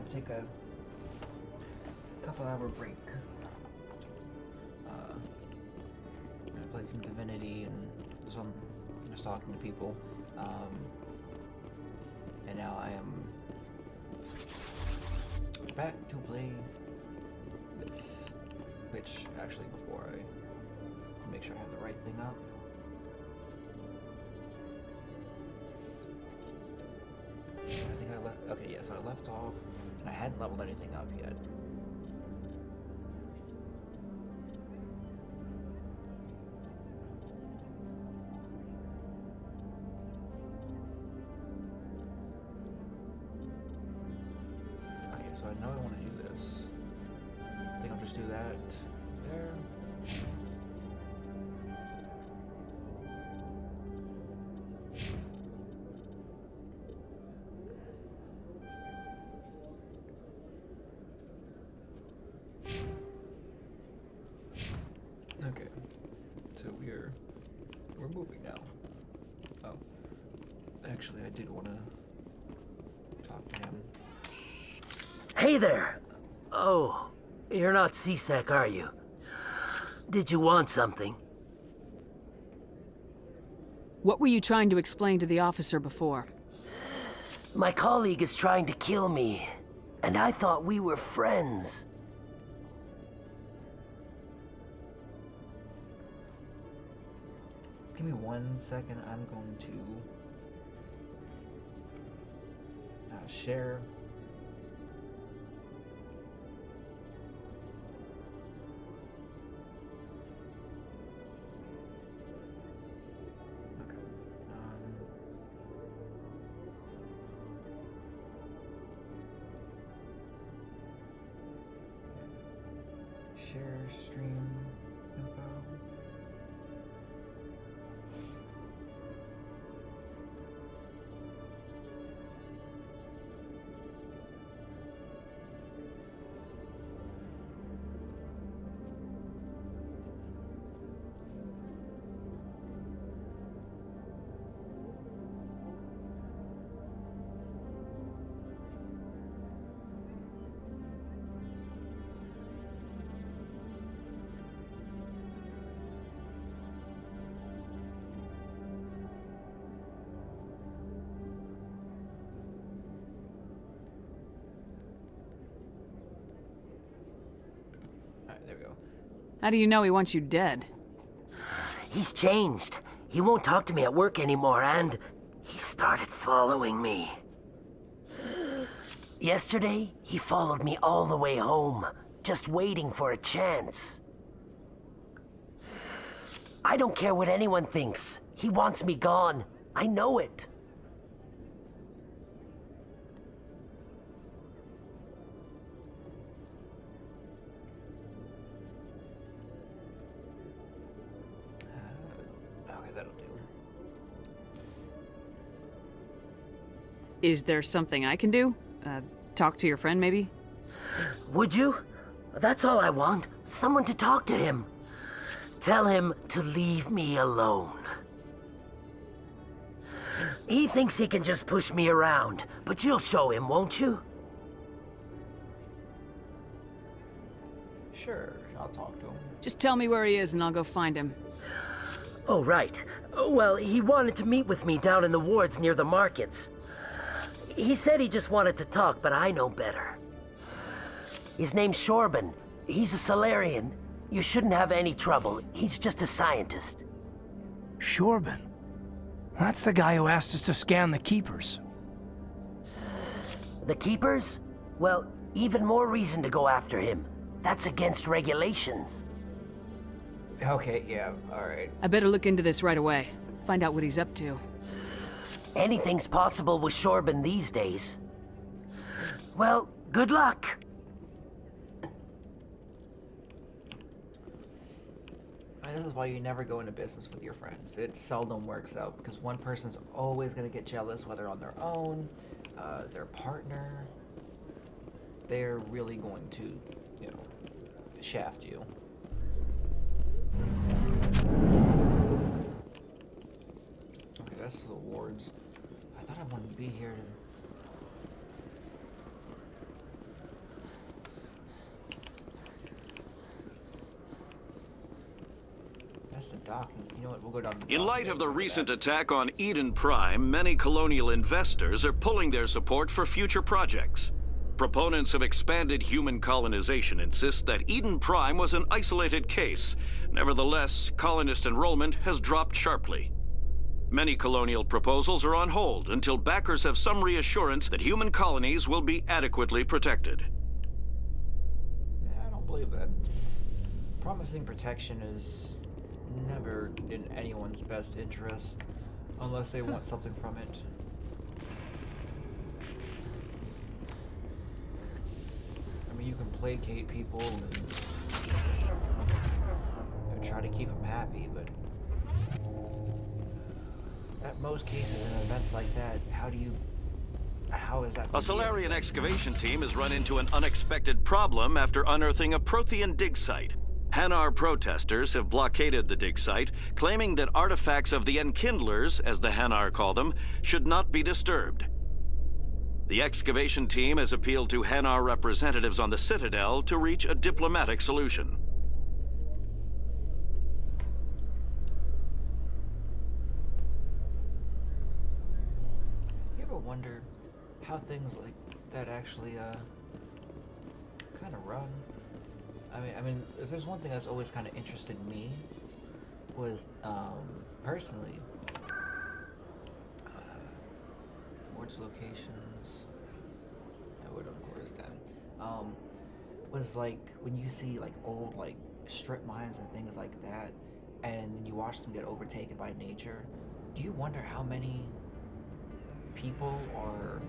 to take a couple-hour break. I played some Divinity and some just talking to people. And now I am back to play this, which actually before I make sure I have the right thing up. I think I left, okay, yeah, so I left off, and I hadn't leveled anything up yet. Okay, so I know I want to do this. I think I'll just do that there. Okay, so we're moving now. Oh, actually, I did want to talk to him. Hey there! Oh, you're not C-Sec, are you? Did you want something? What were you trying to explain to the officer before? My colleague is trying to kill me, and I thought we were friends. Give me 1 second. I'm going to share. Okay. Share stream info. Alright, there we go. How do you know he wants you dead? He's changed. He won't talk to me at work anymore, and he started following me. Yesterday, he followed me all the way home, just waiting for a chance. I don't care what anyone thinks. He wants me gone. I know it. Okay, that'll do. Is there something I can do? Talk to your friend, maybe? Would you? That's all I want. Someone to talk to him. Tell him to leave me alone. He thinks he can just push me around, but you'll show him, won't you? Sure, I'll talk to him. Just tell me where he is and I'll go find him. Oh, right. Well, he wanted to meet with me down in the wards near the markets. He said he just wanted to talk, but I know better. His name's Shorban. He's a Solarian. You shouldn't have any trouble. He's just a scientist. Shorban? That's the guy who asked us to scan the Keepers. The Keepers? Well, even more reason to go after him. That's against regulations. Okay, yeah, alright. I better look into this right away. Find out what he's up to. Anything's possible with Shorban these days. Well, good luck. This is why you never go into business with your friends. It seldom works out because one person's always going to get jealous, whether on their own, their partner. They're really going to, you know, shaft you. Okay, that's the wards. I thought I wanted to be here to... it's the docking. You know what? We'll go down the In dock. light of the Remember recent that. attack on Eden Prime, many colonial investors are pulling their support for future projects. Proponents of expanded human colonization insist that Eden Prime was an isolated case. Nevertheless, colonist enrollment has dropped sharply. Many colonial proposals are on hold until backers have some reassurance that human colonies will be adequately protected. Yeah, I don't believe that. Promising protection is never in anyone's best interest unless they want something from it. I mean, you can placate people and try to keep them happy, but at most cases in events like that, how is that? A Solarian excavation team has run into an unexpected problem after unearthing a Prothean dig site. Hanar protesters have blockaded the dig site, claiming that artifacts of the Enkindlers, as the Hanar call them, should not be disturbed. The excavation team has appealed to Hanar representatives on the Citadel to reach a diplomatic solution. You ever wonder how things like that actually kind of run? I mean, if there's one thing that's always kind of interested me was personally Ward's locations. I would of course then was like when you see like old like strip mines and things like that, and you watch them get overtaken by nature. Do you wonder how many people are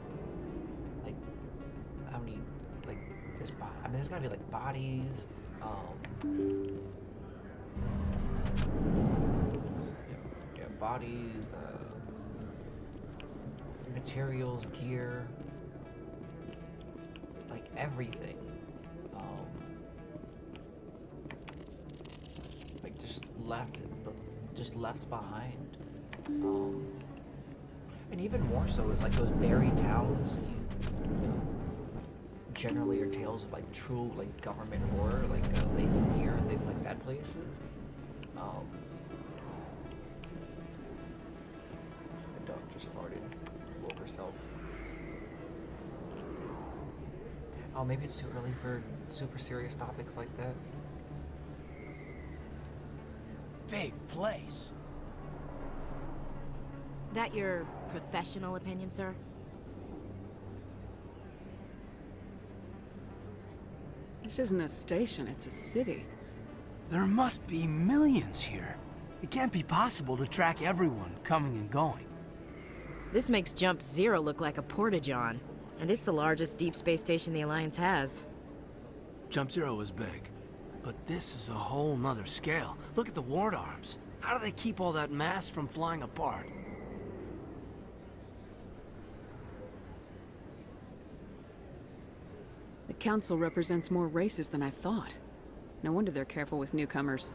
like how many like I mean there's gotta be like bodies bodies materials, gear, like everything like just left behind and even more so is like those buried towns you know, generally are tales of like true like government horror, like Lake Lanier and things like that places. My dog just farted, woke herself. Oh, maybe it's too early for super serious topics like that. Big place. That your professional opinion, sir? This isn't a station, it's a city. There must be millions here. It can't be possible to track everyone coming and going. This makes Jump Zero look like a porta-john, and it's the largest deep space station the Alliance has. Jump Zero is big, but this is a whole nother scale. Look at the ward arms. How do they keep all that mass from flying apart? The council represents more races than I thought. No wonder they're careful with newcomers.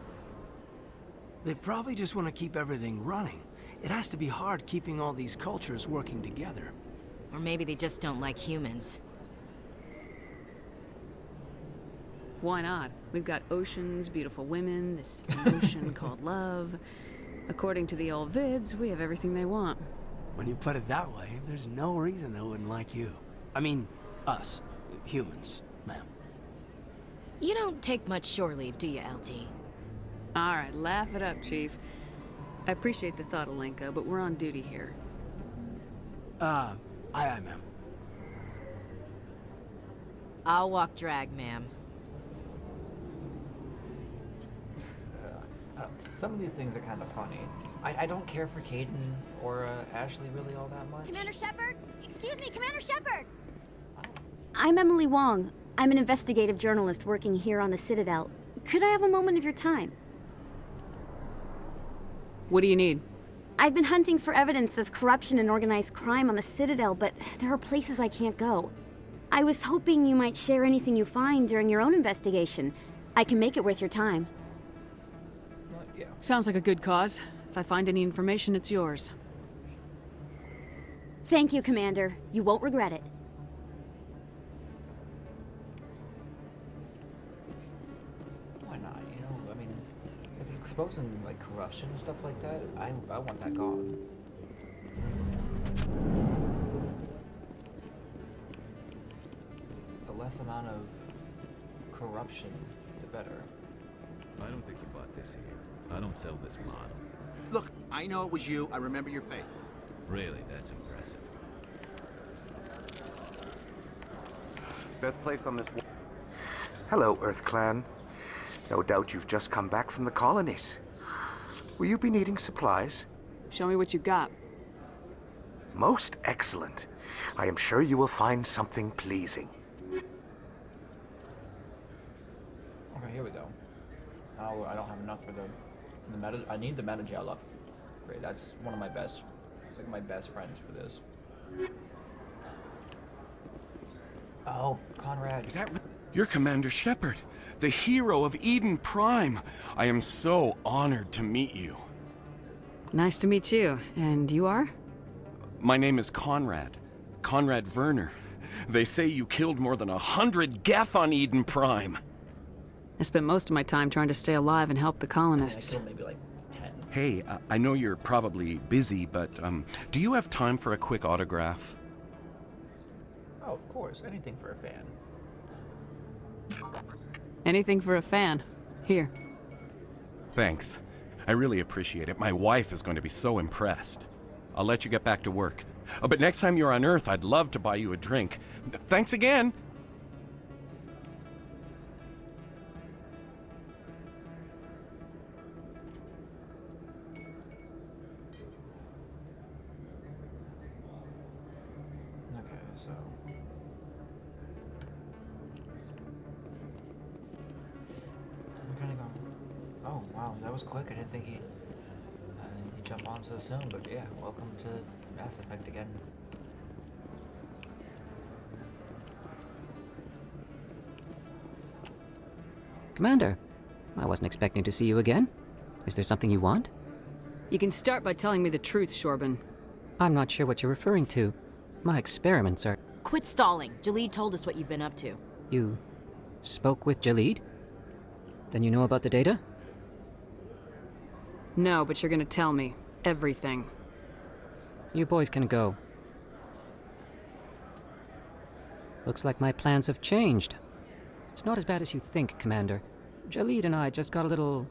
They probably just want to keep everything running. It has to be hard keeping all these cultures working together. Or maybe they just don't like humans. Why not? We've got oceans, beautiful women, this emotion called love. According to the old vids, we have everything they want. When you put it that way, there's no reason they wouldn't like you. I mean, us. Humans, ma'am. You don't take much shore leave, do you, LT? All right, laugh it up, Chief. I appreciate the thought, Alenka, but we're on duty here. Aye, ma'am. I'll walk drag, ma'am. Some of these things are kind of funny. I don't care for Caden or Ashley really all that much. Commander Shepard? Excuse me, Commander Shepard! Oh. I'm Emily Wong. I'm an investigative journalist working here on the Citadel. Could I have a moment of your time? What do you need? I've been hunting for evidence of corruption and organized crime on the Citadel, but there are places I can't go. I was hoping you might share anything you find during your own investigation. I can make it worth your time. Yeah. Sounds like a good cause. If I find any information, it's yours. Thank you, Commander. You won't regret it. Why not? You know, I mean, if it's exposing like corruption and stuff like that, I want that gone. The less amount of corruption, the better. I don't think you bought this here. I don't sell this model. Look, I know it was you. I remember your face. Really, that's impressive. Best place on this. Hello, Earth Clan. No doubt you've just come back from the colonies. Will you be needing supplies? Show me what you got. Most excellent. I am sure you will find something pleasing. Okay, here we go. Oh, I don't have enough for the meta. I need the meta gel upgrade. That's one of my best. It's like my best friends for this. Oh, Conrad. Is that you're Commander Shepard, the hero of Eden Prime? I am so honored to meet you. Nice to meet you. And you are? My name is Conrad. Conrad Werner. They say you killed more than 100 Geth on Eden Prime. I spent most of my time trying to stay alive and help the colonists. I killed maybe like 10. Hey, I know you're probably busy, but do you have time for a quick autograph? Oh, of course. Anything for a fan. Anything for a fan. Here. Thanks. I really appreciate it. My wife is going to be so impressed. I'll let you get back to work. But next time you're on Earth, I'd love to buy you a drink. Thanks again! Okay, so... I'm gonna go... Oh, wow, that was quick. I didn't think he'd jump on so soon, but yeah, welcome to Mass Effect again. Commander, I wasn't expecting to see you again. Is there something you want? You can start by telling me the truth, Shorban. I'm not sure what you're referring to. My experiments are... Quit stalling. Jalid told us what you've been up to. You spoke with Jalid? Then you know about the data? No, but you're gonna tell me. Everything. You boys can go. Looks like my plans have changed. It's not as bad as you think, Commander. Jalid and I just got a little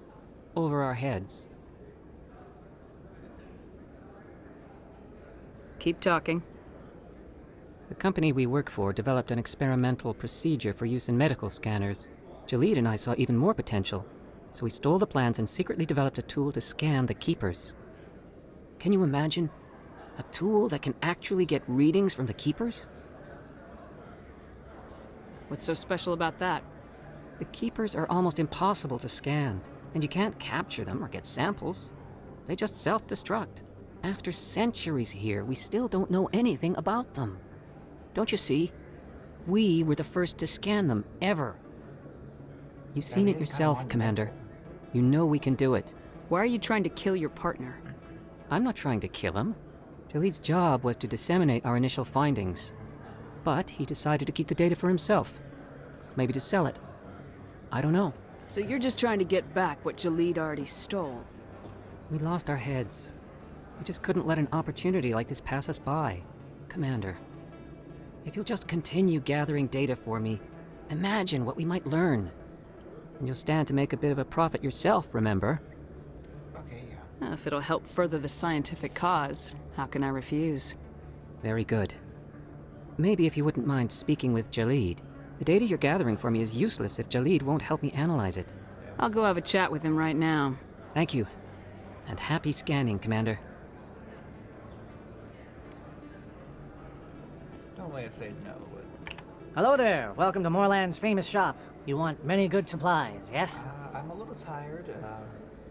over our heads. Keep talking. The company we work for developed an experimental procedure for use in medical scanners. Jalid and I saw even more potential, so we stole the plans and secretly developed a tool to scan the Keepers. Can you imagine? A tool that can actually get readings from the Keepers? What's so special about that? The Keepers are almost impossible to scan, and you can't capture them or get samples. They just self-destruct. After centuries here, we still don't know anything about them. Don't you see? We were the first to scan them, ever. You've seen it yourself, Commander. You know we can do it. Why are you trying to kill your partner? I'm not trying to kill him. Jalid's job was to disseminate our initial findings. But he decided to keep the data for himself. Maybe to sell it. I don't know. So you're just trying to get back what Jalid already stole? We lost our heads. We just couldn't let an opportunity like this pass us by. Commander, if you'll just continue gathering data for me, imagine what we might learn. And you'll stand to make a bit of a profit yourself, remember? Okay, yeah. If it'll help further the scientific cause, how can I refuse? Very good. Maybe if you wouldn't mind speaking with Jalid. The data you're gathering for me is useless if Jalid won't help me analyze it. I'll go have a chat with him right now. Thank you. And happy scanning, Commander. Don't let us say no, but... Hello there. Welcome to Moorland's famous shop. You want many good supplies, yes? I'm a little tired,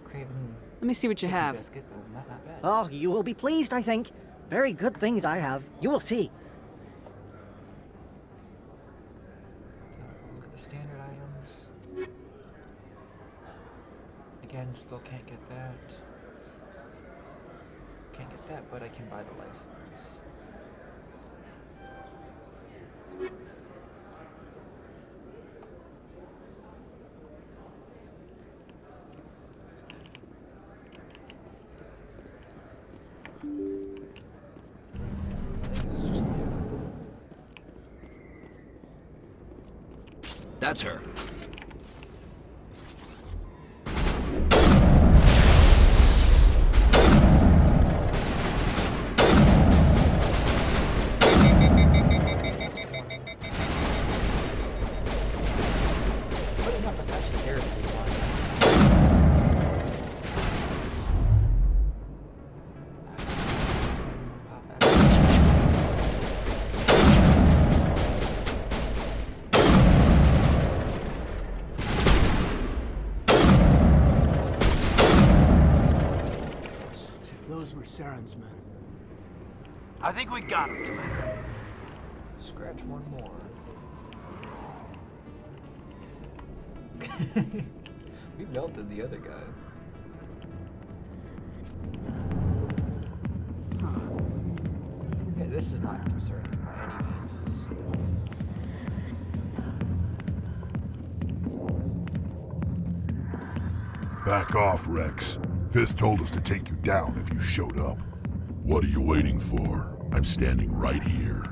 craving... Let me see what you chicken have. Biscuit, but not bad. Oh, you will be pleased, I think. Very good things I have. You will see. Look at the standard items. Again, still can't get that. Can't get that, but I can buy the license. That's her. Those were Saren's men. I think we got him, Commander. Scratch one more. We melted the other guy. Yeah, this is not concerning by any means. Back off, Rex. Fist told us to take you down if you showed up. What are you waiting for? I'm standing right here.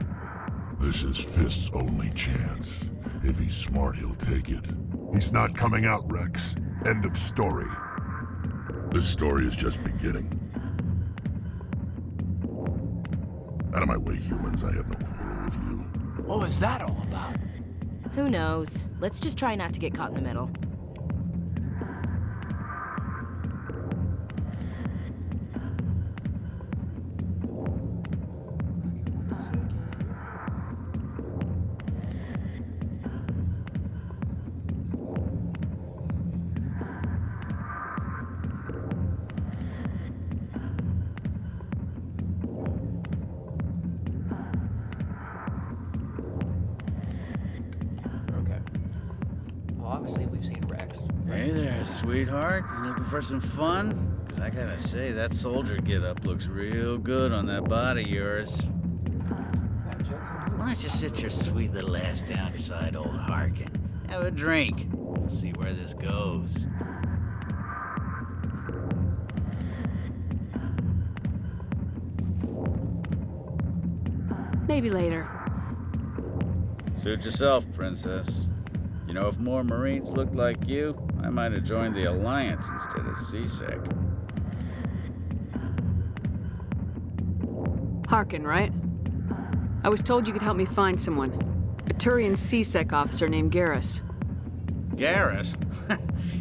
This is Fist's only chance. If he's smart, he'll take it. He's not coming out, Rex. End of story. This story is just beginning. Out of my way, humans. I have no quarrel with you. What was that all about? Who knows? Let's just try not to get caught in the middle. Obviously, we've seen Rex. Hey there, sweetheart. You looking for some fun? 'Cause I gotta say, that soldier get-up looks real good on that body of yours. Why don't you sit your sweet little ass down beside old Harkin? Have a drink. We'll see where this goes. Maybe later. Suit yourself, princess. You know, if more Marines looked like you, I might have joined the Alliance instead of CSEC. Harkin, right? I was told you could help me find someone. A Turian CSEC officer named Garrus. Garrus?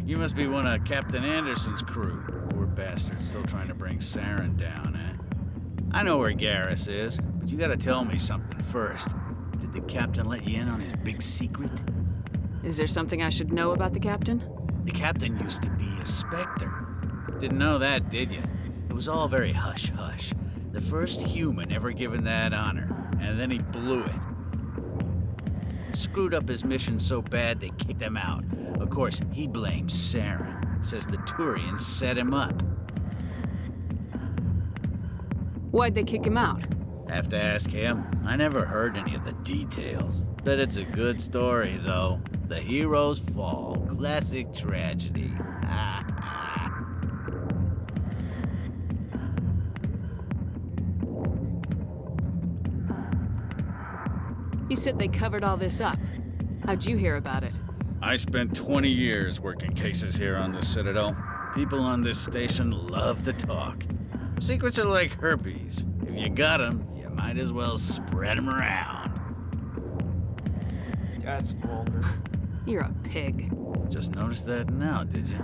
You must be one of Captain Anderson's crew. Poor bastard, still trying to bring Saren down, eh? I know where Garrus is, but you gotta tell me something first. Did the captain let you in on his big secret? Is there something I should know about the captain? The captain used to be a Spectre. Didn't know that, did you? It was all very hush-hush. The first human ever given that honor, and then he blew it. Screwed up his mission so bad they kicked him out. Of course, he blames Saren. Says the Turians set him up. Why'd they kick him out? Have to ask him. I never heard any of the details. Bet it's a good story, though. The hero's fall. Classic tragedy. You said they covered all this up. How'd you hear about it? I spent 20 years working cases here on the Citadel. People on this station love to talk. Secrets are like herpes. If you got them, you might as well spread them around. That's vulgar. You're a pig. Just noticed that now, did you?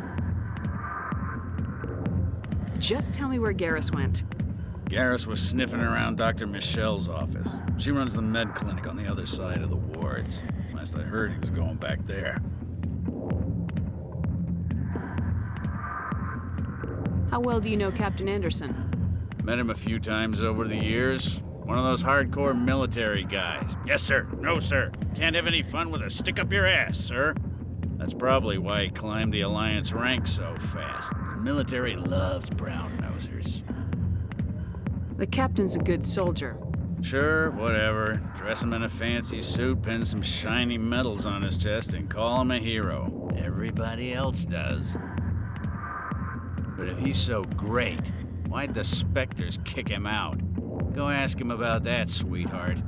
Just tell me where Garrus went. Garrus was sniffing around Dr. Michelle's office. She runs the med clinic on the other side of the wards. Last I heard, he was going back there. How well do you know Captain Anderson? Met him a few times over the years. One of those hardcore military guys. Yes, sir. No, sir. Can't have any fun with a stick up your ass, sir. That's probably why he climbed the Alliance ranks so fast. The military loves brown-nosers. The captain's a good soldier. Sure, whatever. Dress him in a fancy suit, pin some shiny medals on his chest, and call him a hero. Everybody else does. But if he's so great, why'd the Spectres kick him out? Go ask him about that, sweetheart.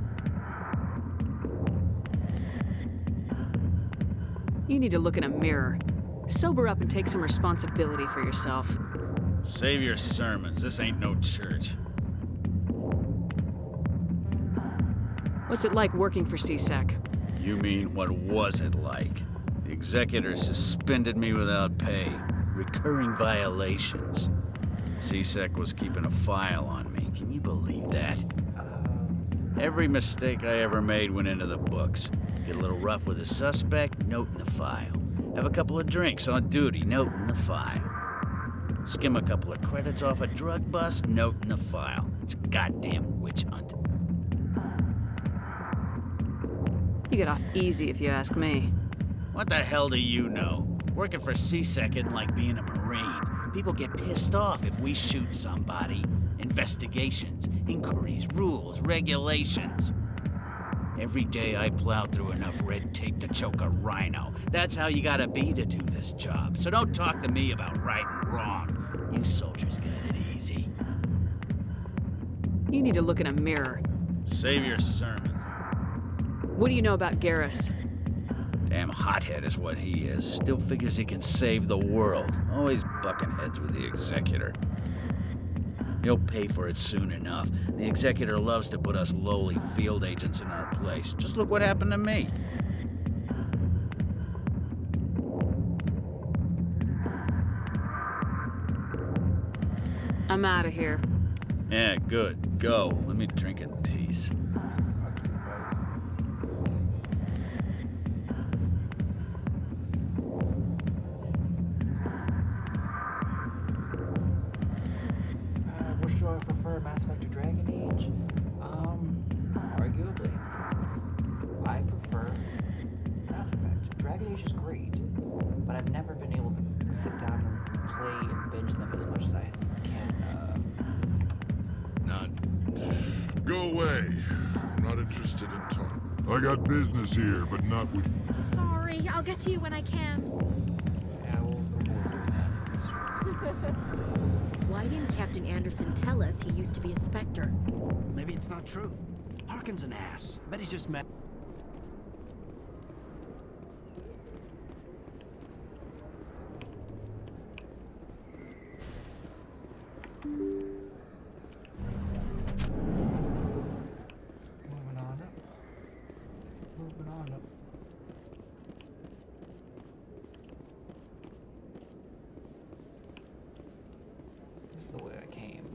You need to look in a mirror. Sober up and take some responsibility for yourself. Save your sermons. This ain't no church. What's it like working for CSEC? You mean, what was it like? The executor suspended me without pay. Recurring violations. CSEC was keeping a file on me. Can you believe that? Every mistake I ever made went into the books. Get a little rough with a suspect, note in the file. Have a couple of drinks on duty, note in the file. Skim a couple of credits off a drug bust, note in the file. It's a goddamn witch hunt. You get off easy if you ask me. What the hell do you know? Working for CSEC isn't like being a Marine. People get pissed off if we shoot somebody. Investigations, inquiries, rules, regulations. Every day I plow through enough red tape to choke a rhino. That's how you gotta be to do this job. So don't talk to me about right and wrong. You soldiers got it easy. You need to look in a mirror. Save your sermons. What do you know about Garrus? Damn hothead is what he is. Still figures he can save the world. Always bucking heads with the executor. He'll pay for it soon enough. The executor loves to put us lowly field agents in our place. Just look what happened to me. I'm out of here. Yeah, good. Go. Let me drink in peace. Which do I prefer, Mass Effect or Dragon Age? Arguably. I prefer Mass Effect. Dragon Age is great, but I've never been able to sit down and play and binge them as much as I can. Go away. I'm not interested in talk. I got business here, but not with... Sorry, I'll get to you when I can. Yeah, we'll do that. Why didn't Captain Anderson tell us he used to be a Spectre? Maybe it's not true. Harkin's an ass. Bet he's just mad. Moving on up. Moving on up. This is the way I came.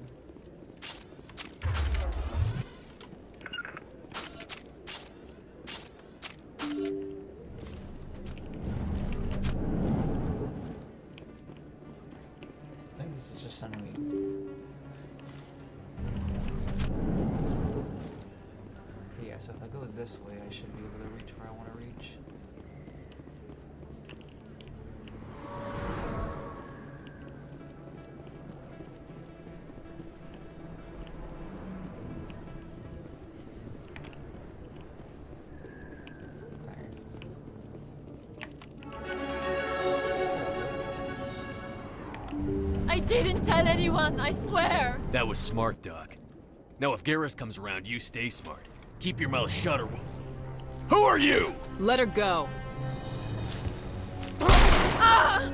I think this is just sending me. Okay, yeah, so if I go this way, I should be able to reach where I want to reach. I didn't tell anyone, I swear. That was smart, Doc. Now if Garrus comes around, you stay smart. Keep your mouth shut or we'll... Who are you? Let her go. Ah!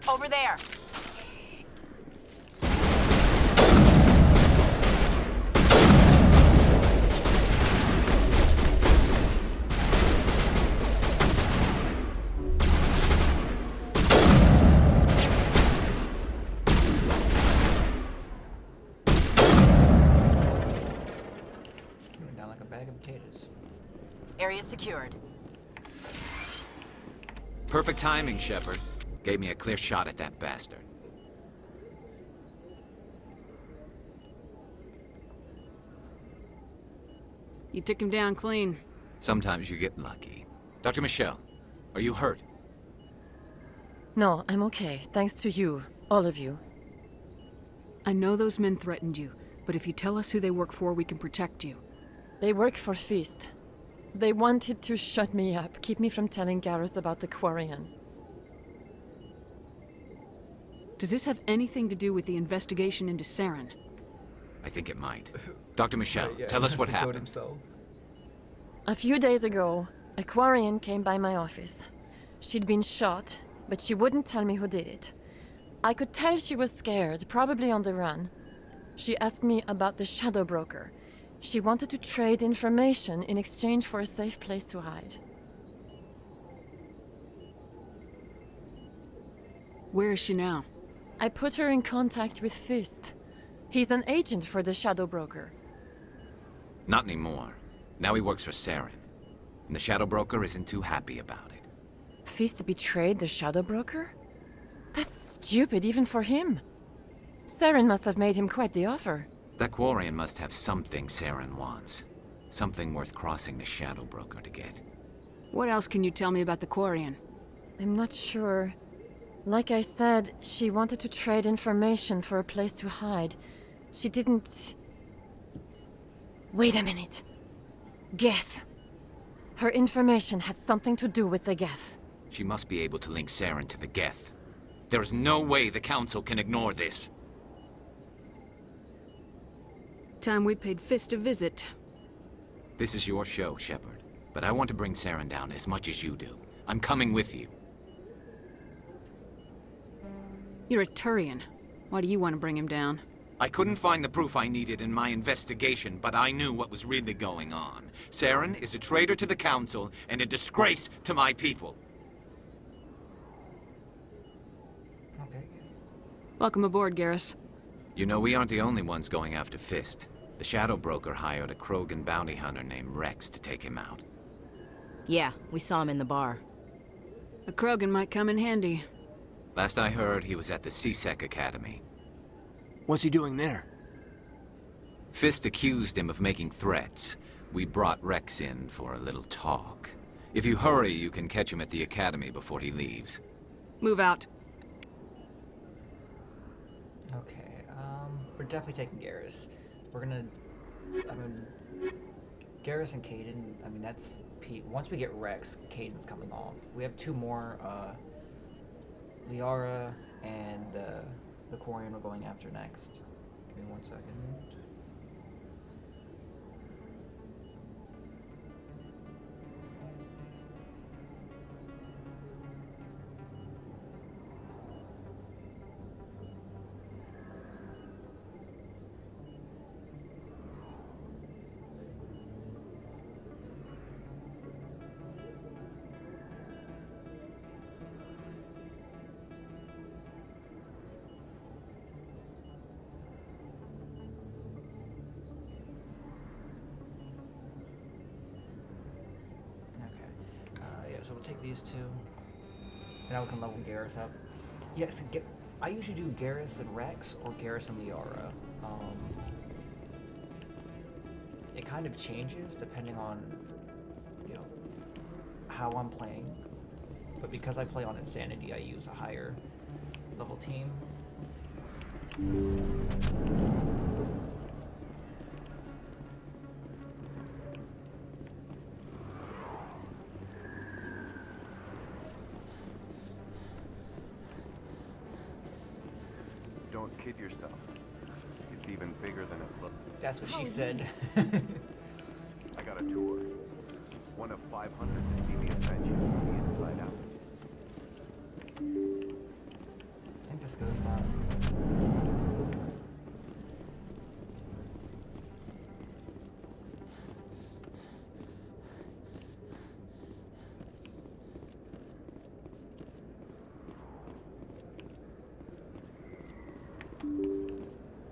Over there. Going down like a bag of potatoes. Area secured. Perfect timing, Shepard. Gave me a clear shot at that bastard. You took him down clean. Sometimes you get lucky. Dr. Michelle, are you hurt? No, I'm okay. Thanks to you. All of you. I know those men threatened you, but if you tell us who they work for, we can protect you. They work for Feast. They wanted to shut me up, keep me from telling Garrus about the Quarian. Does this have anything to do with the investigation into Saren? I think it might. Dr. Michelle, tell us what happened. A few days ago, a Quarian came by my office. She'd been shot, but she wouldn't tell me who did it. I could tell she was scared, probably on the run. She asked me about the Shadow Broker. She wanted to trade information in exchange for a safe place to hide. Where is she now? I put her in contact with Fist. He's an agent for the Shadow Broker. Not anymore. Now he works for Saren. And the Shadow Broker isn't too happy about it. Fist betrayed the Shadow Broker? That's stupid even for him. Saren must have made him quite the offer. That Quarian must have something Saren wants. Something worth crossing the Shadow Broker to get. What else can you tell me about the Quarian? I'm not sure. Like I said, she wanted to trade information for a place to hide. She didn't... Wait a minute. Geth. Her information had something to do with the Geth. She must be able to link Saren to the Geth. There's no way the Council can ignore this. Time we paid Fist a visit. This is your show, Shepard. But I want to bring Saren down as much as you do. I'm coming with you. You're a Turian. Why do you want to bring him down? I couldn't find the proof I needed in my investigation, but I knew what was really going on. Saren is a traitor to the Council and a disgrace to my people. Okay. Welcome aboard, Garrus. You know, we aren't the only ones going after Fist. The Shadow Broker hired a Krogan bounty hunter named Rex to take him out. Yeah, we saw him in the bar. A Krogan might come in handy. Last I heard, he was at the C-Sec Academy. What's he doing there? Fist accused him of making threats. We brought Rex in for a little talk. If you hurry, you can catch him at the Academy before he leaves. Move out. Okay, we're definitely taking Garrus. We're gonna... Garrus and Kaidan, that's Pete. Once we get Rex, Kaidan's coming off. We have two more, Liara and, the Quarian we're going after next. Give me 1 second. So we'll take these two. And now we can level Garrus up. Yes, I usually do Garrus and Rex or Garrus and Liara. It kind of changes depending on, how I'm playing. But because I play on Insanity, I use a higher level team. Don't kid yourself. It's even bigger than it looks. That's what she said. I got a tour. One of 500 to see the adventure from the inside out. I think this goes down.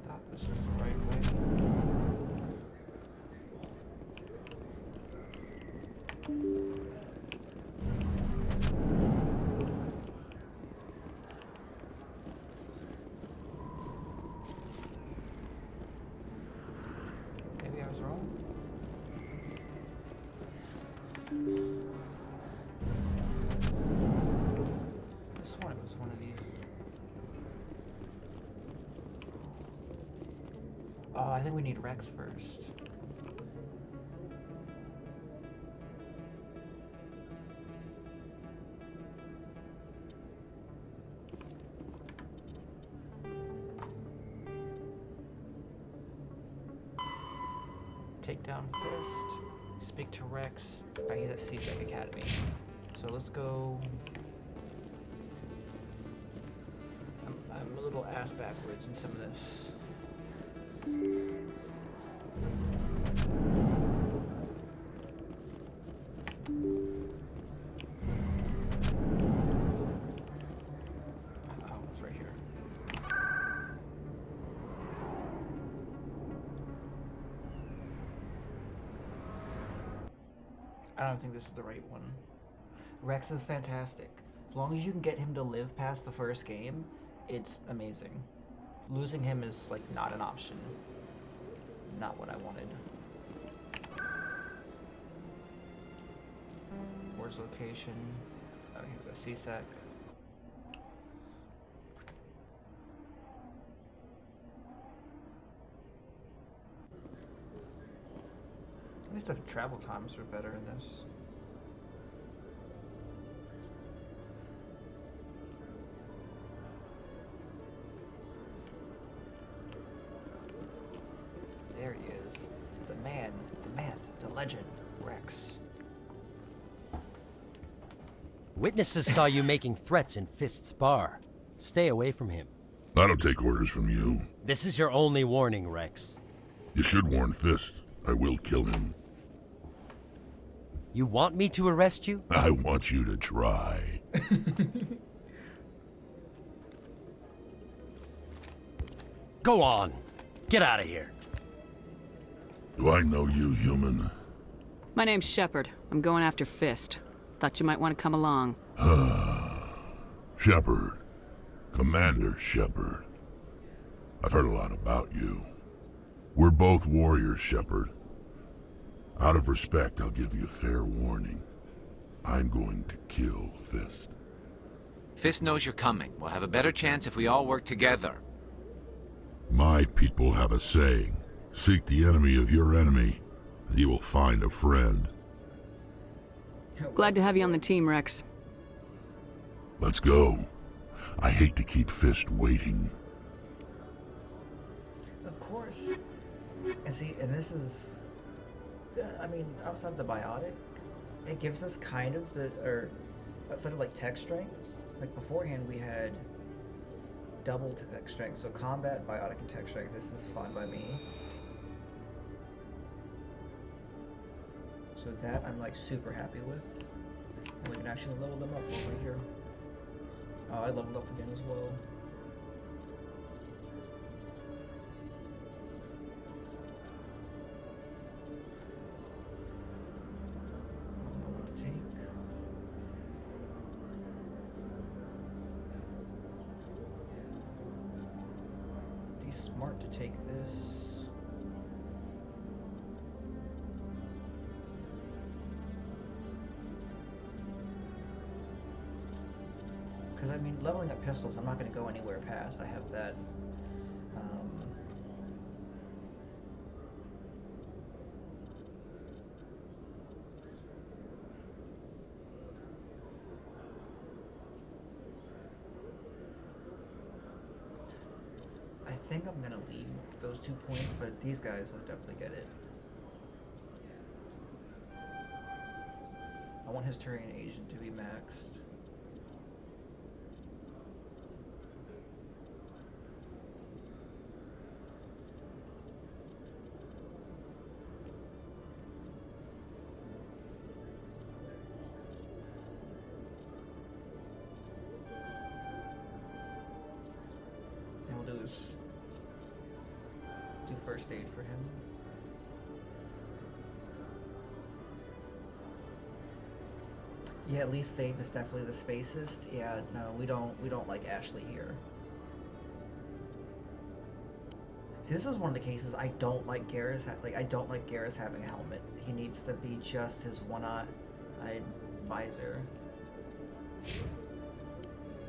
Thought this was the right way. Maybe I was wrong. I sworn it was one of these. Oh, I think we need Rex first. down Fist, speak to Rex. He's at CSEC Academy. So let's go. I'm a little ass backwards in some of this. Oh, it's right here. I don't think this is the right one. Rex is fantastic. As long as you can get him to live past the first game, it's amazing. Losing him is like not an option. Not what I wanted. Where's location? Oh, here we go. CSEC. At least the travel times are better in this. There he is. The man, the myth, the legend, Rex. Witnesses saw you making threats in Fist's bar. Stay away from him. I don't take orders from you. This is your only warning, Rex. You should warn Fist. I will kill him. You want me to arrest you? I want you to try. Go on. Get out of here. Do I know you, human? My name's Shepard. I'm going after Fist. Thought you might want to come along. Shepard. Commander Shepard. I've heard a lot about you. We're both warriors, Shepard. Out of respect, I'll give you fair warning. I'm going to kill Fist. Fist knows you're coming. We'll have a better chance if we all work together. My people have a saying. Seek the enemy of your enemy, and you will find a friend. Glad to have you on the team, Rex. Let's go. I hate to keep Fist waiting. Of course. And see, and this is... I mean, outside the biotic, it gives us kind of the... Or, outside of like tech strength, like beforehand we had double tech strength. So combat, biotic, and tech strength, this is fine by me. So that I'm like super happy with. And we can actually level them up over here. Oh, I leveled up again as well. I don't know what to take. Be smart to take this. Because, I mean, leveling up pistols, I'm not going to go anywhere past. I have that. I think I'm going to leave those 2 points, but these guys will definitely get it. I want his Turian agent to be maxed. Do first aid for him. Yeah, at least Faith is definitely the spacist. Yeah, no, we don't like Ashley here. See, this is one of the cases I don't like Garrus. I don't like Garrus having a helmet. He needs to be just his one-eyed visor.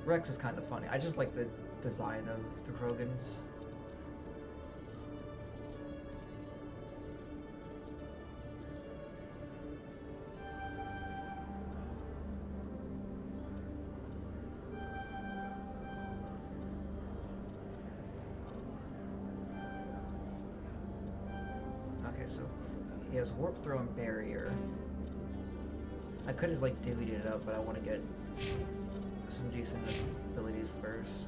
Rex is kind of funny. I just like the design of the Krogans. has warp throw and barrier. I could have like divvied it up, but I want to get some decent abilities first.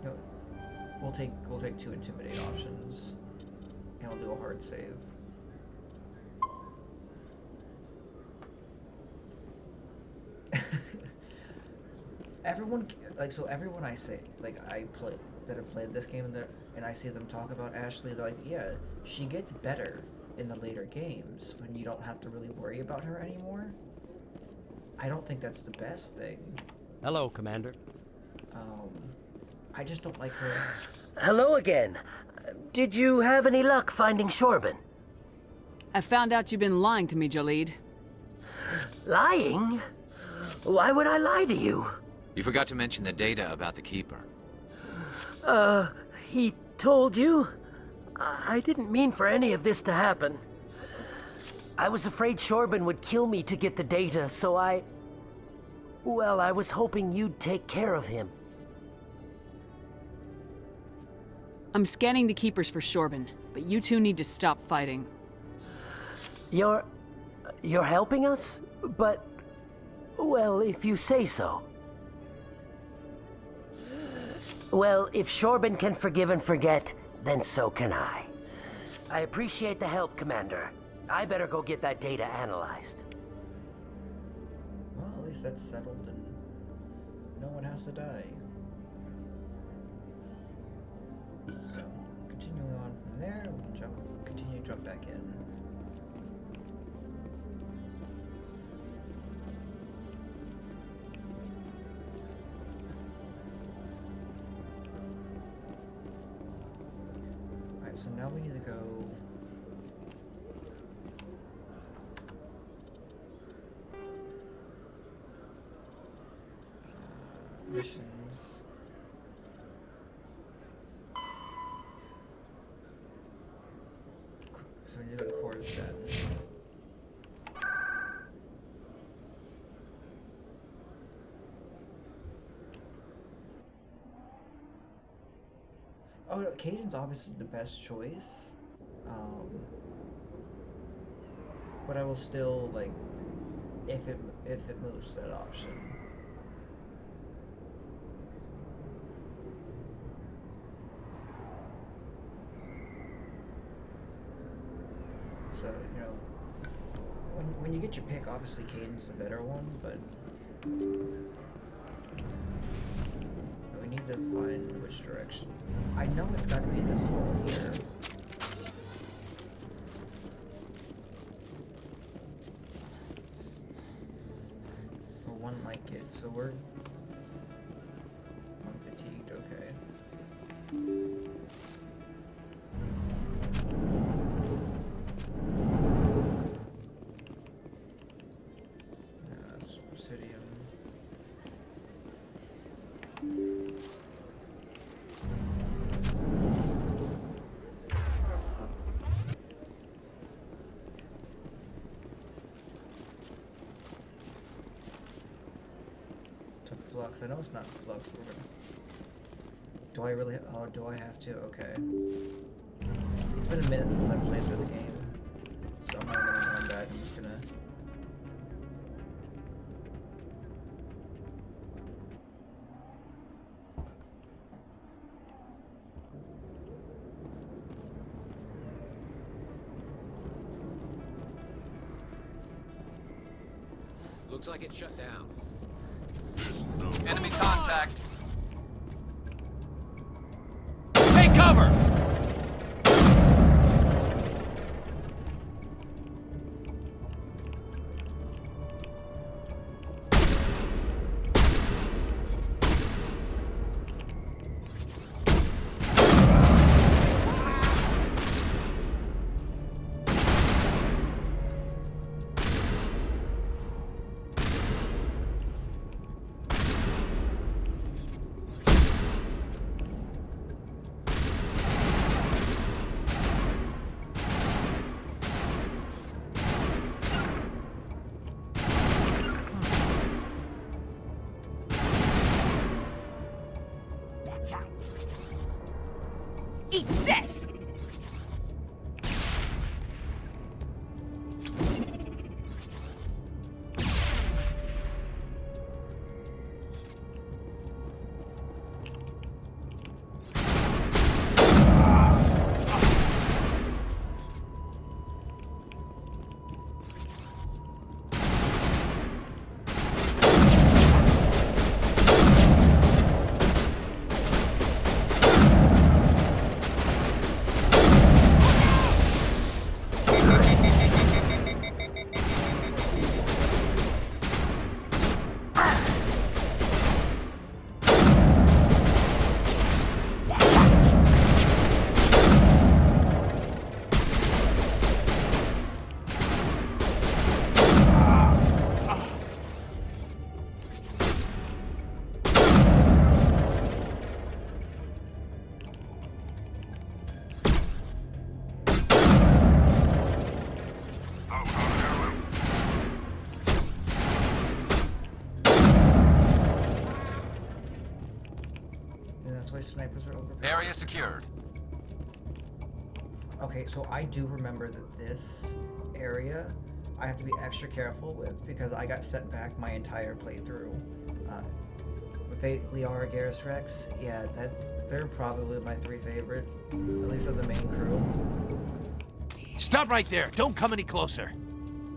No, we'll take 2 intimidate options, and we'll do a hard save. Everyone I say, like, that have played this game and I see them talk about Ashley, they're like, yeah, she gets better in the later games when you don't have to really worry about her anymore. I don't think that's the best thing. Hello, Commander. I just don't like her. Hello again. Did you have any luck finding Shorben? I found out you've been lying to me, Jaleed. Lying? Why would I lie to you? You forgot to mention the data about the Keeper. He told you? I didn't mean for any of this to happen. I was afraid Shorben would kill me to get the data, so I was hoping you'd take care of him. I'm scanning the Keepers for Shorben, but you two need to stop fighting. You're helping us? But, well, if you say so. Well, if Shorben can forgive and forget, then so can I. I appreciate the help, Commander. I better go get that data analyzed. Well, at least that's settled and no one has to die. So, continuing on from there, we can continue to jump back in. Alright, so now we need to go missions. So we need to go to Cora's Den. Oh, no, Kaiden's obviously the best choice. But I will still, like, if it moves to that option. So, you know, when you get your pick, obviously Kaiden's the better one, but we need to find which direction. I know it's got to be this hole here. Or one like it, so we're fatigued, okay. Obsidian. To Flux. I know it's not Flux. We're gonna... Do I really? Oh, do I have to? Okay. It's been a minute since I've played this game, so I'm not gonna run back. I'm just gonna. Looks like it's shut down. Enemy contact. Take cover! Eat this! snipers are overpowered. Area secured. Okay, so I do remember that this area I have to be extra careful with because I got set back my entire playthrough. With Liara, Garrus Rex, yeah, they're probably my 3 favorite, at least of the main crew. Stop right there! Don't come any closer!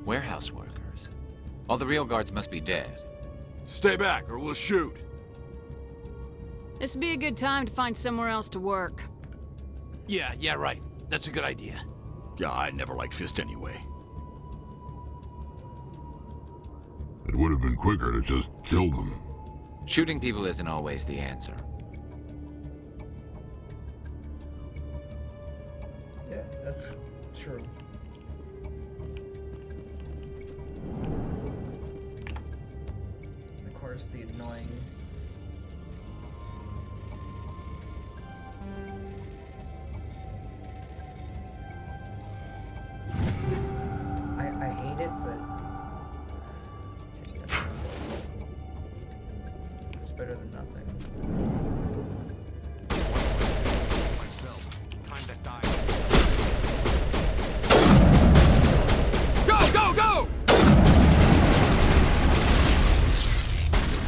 Warehouse workers. All the real guards must be dead. Stay back or we'll shoot. This would be a good time to find somewhere else to work. Yeah, right. That's a good idea. Yeah, I never liked Fist anyway. It would have been quicker to just kill them. Shooting people isn't always the answer. Yeah, that's true. Of course, the annoying... I hate it, but... It's better than nothing. Time to die. Go!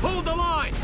Hold the line!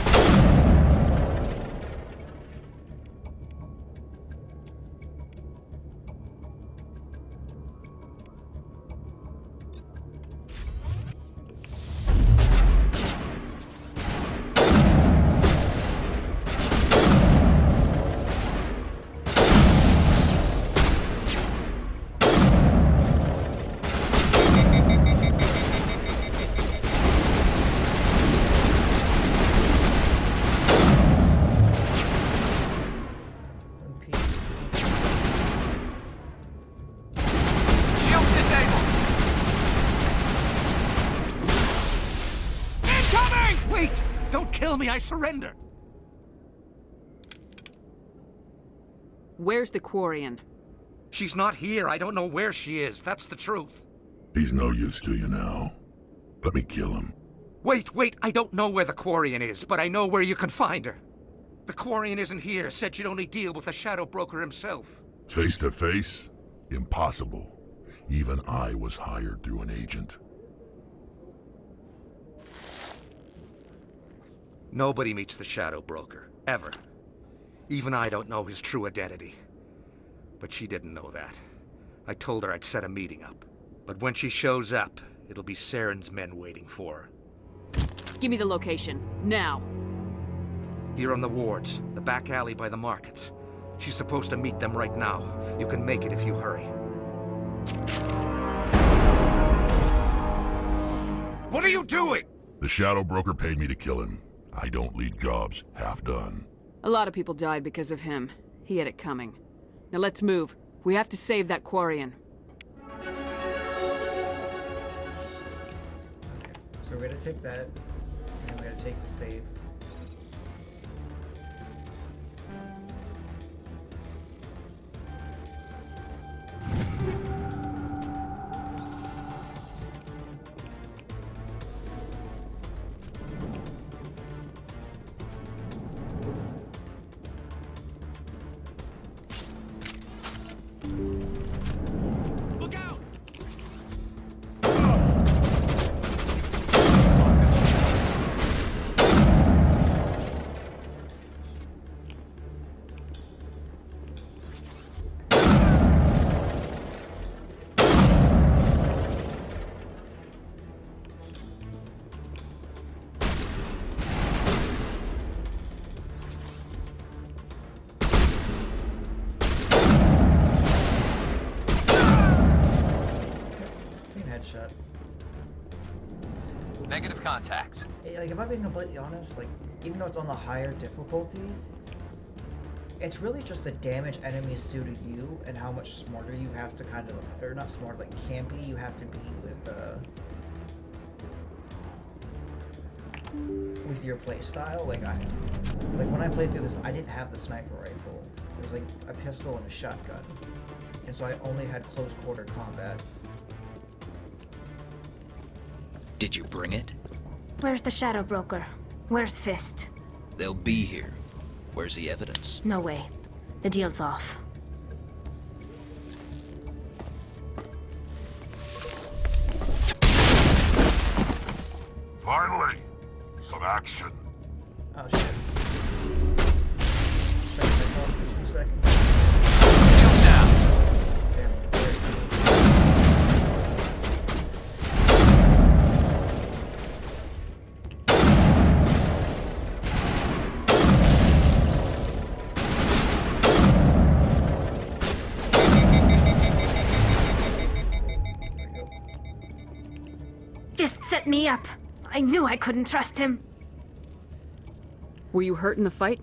Wait! Don't kill me, I surrender! Where's the Quarian? She's not here. I don't know where she is. That's the truth. He's no use to you now. Let me kill him. Wait! I don't know where the Quarian is, but I know where you can find her. The Quarian isn't here. Said you'd only deal with the Shadow Broker himself. Face to face? Impossible. Even I was hired through an agent. Nobody meets the Shadow Broker, ever. Even I don't know his true identity. But she didn't know that. I told her I'd set a meeting up. But when she shows up, it'll be Saren's men waiting for her. Give me the location, now. Here on the wards, the back alley by the markets. She's supposed to meet them right now. You can make it if you hurry. What are you doing? The Shadow Broker paid me to kill him. I don't leave jobs half done. A lot of people died because of him. He had it coming. Now let's move. We have to save that Quarian. So we're gonna take that, and we're gonna take the save. Look out! Headshot. Negative contacts. Hey, like, if I'm being completely honest, like, even though it's on the higher difficulty, it's really just the damage enemies do to you and how much smarter you have to kind of, or not smart, like campy you have to be with your playstyle. Like when I played through this, I didn't have the sniper rifle. It was like a pistol and a shotgun, and so I only had close quarter combat. Did you bring it? Where's the Shadow Broker? Where's Fist? They'll be here. Where's the evidence? No way. The deal's off. Finally! Some action. Oh shit. Just set me up. I knew I couldn't trust him. Were you hurt in the fight?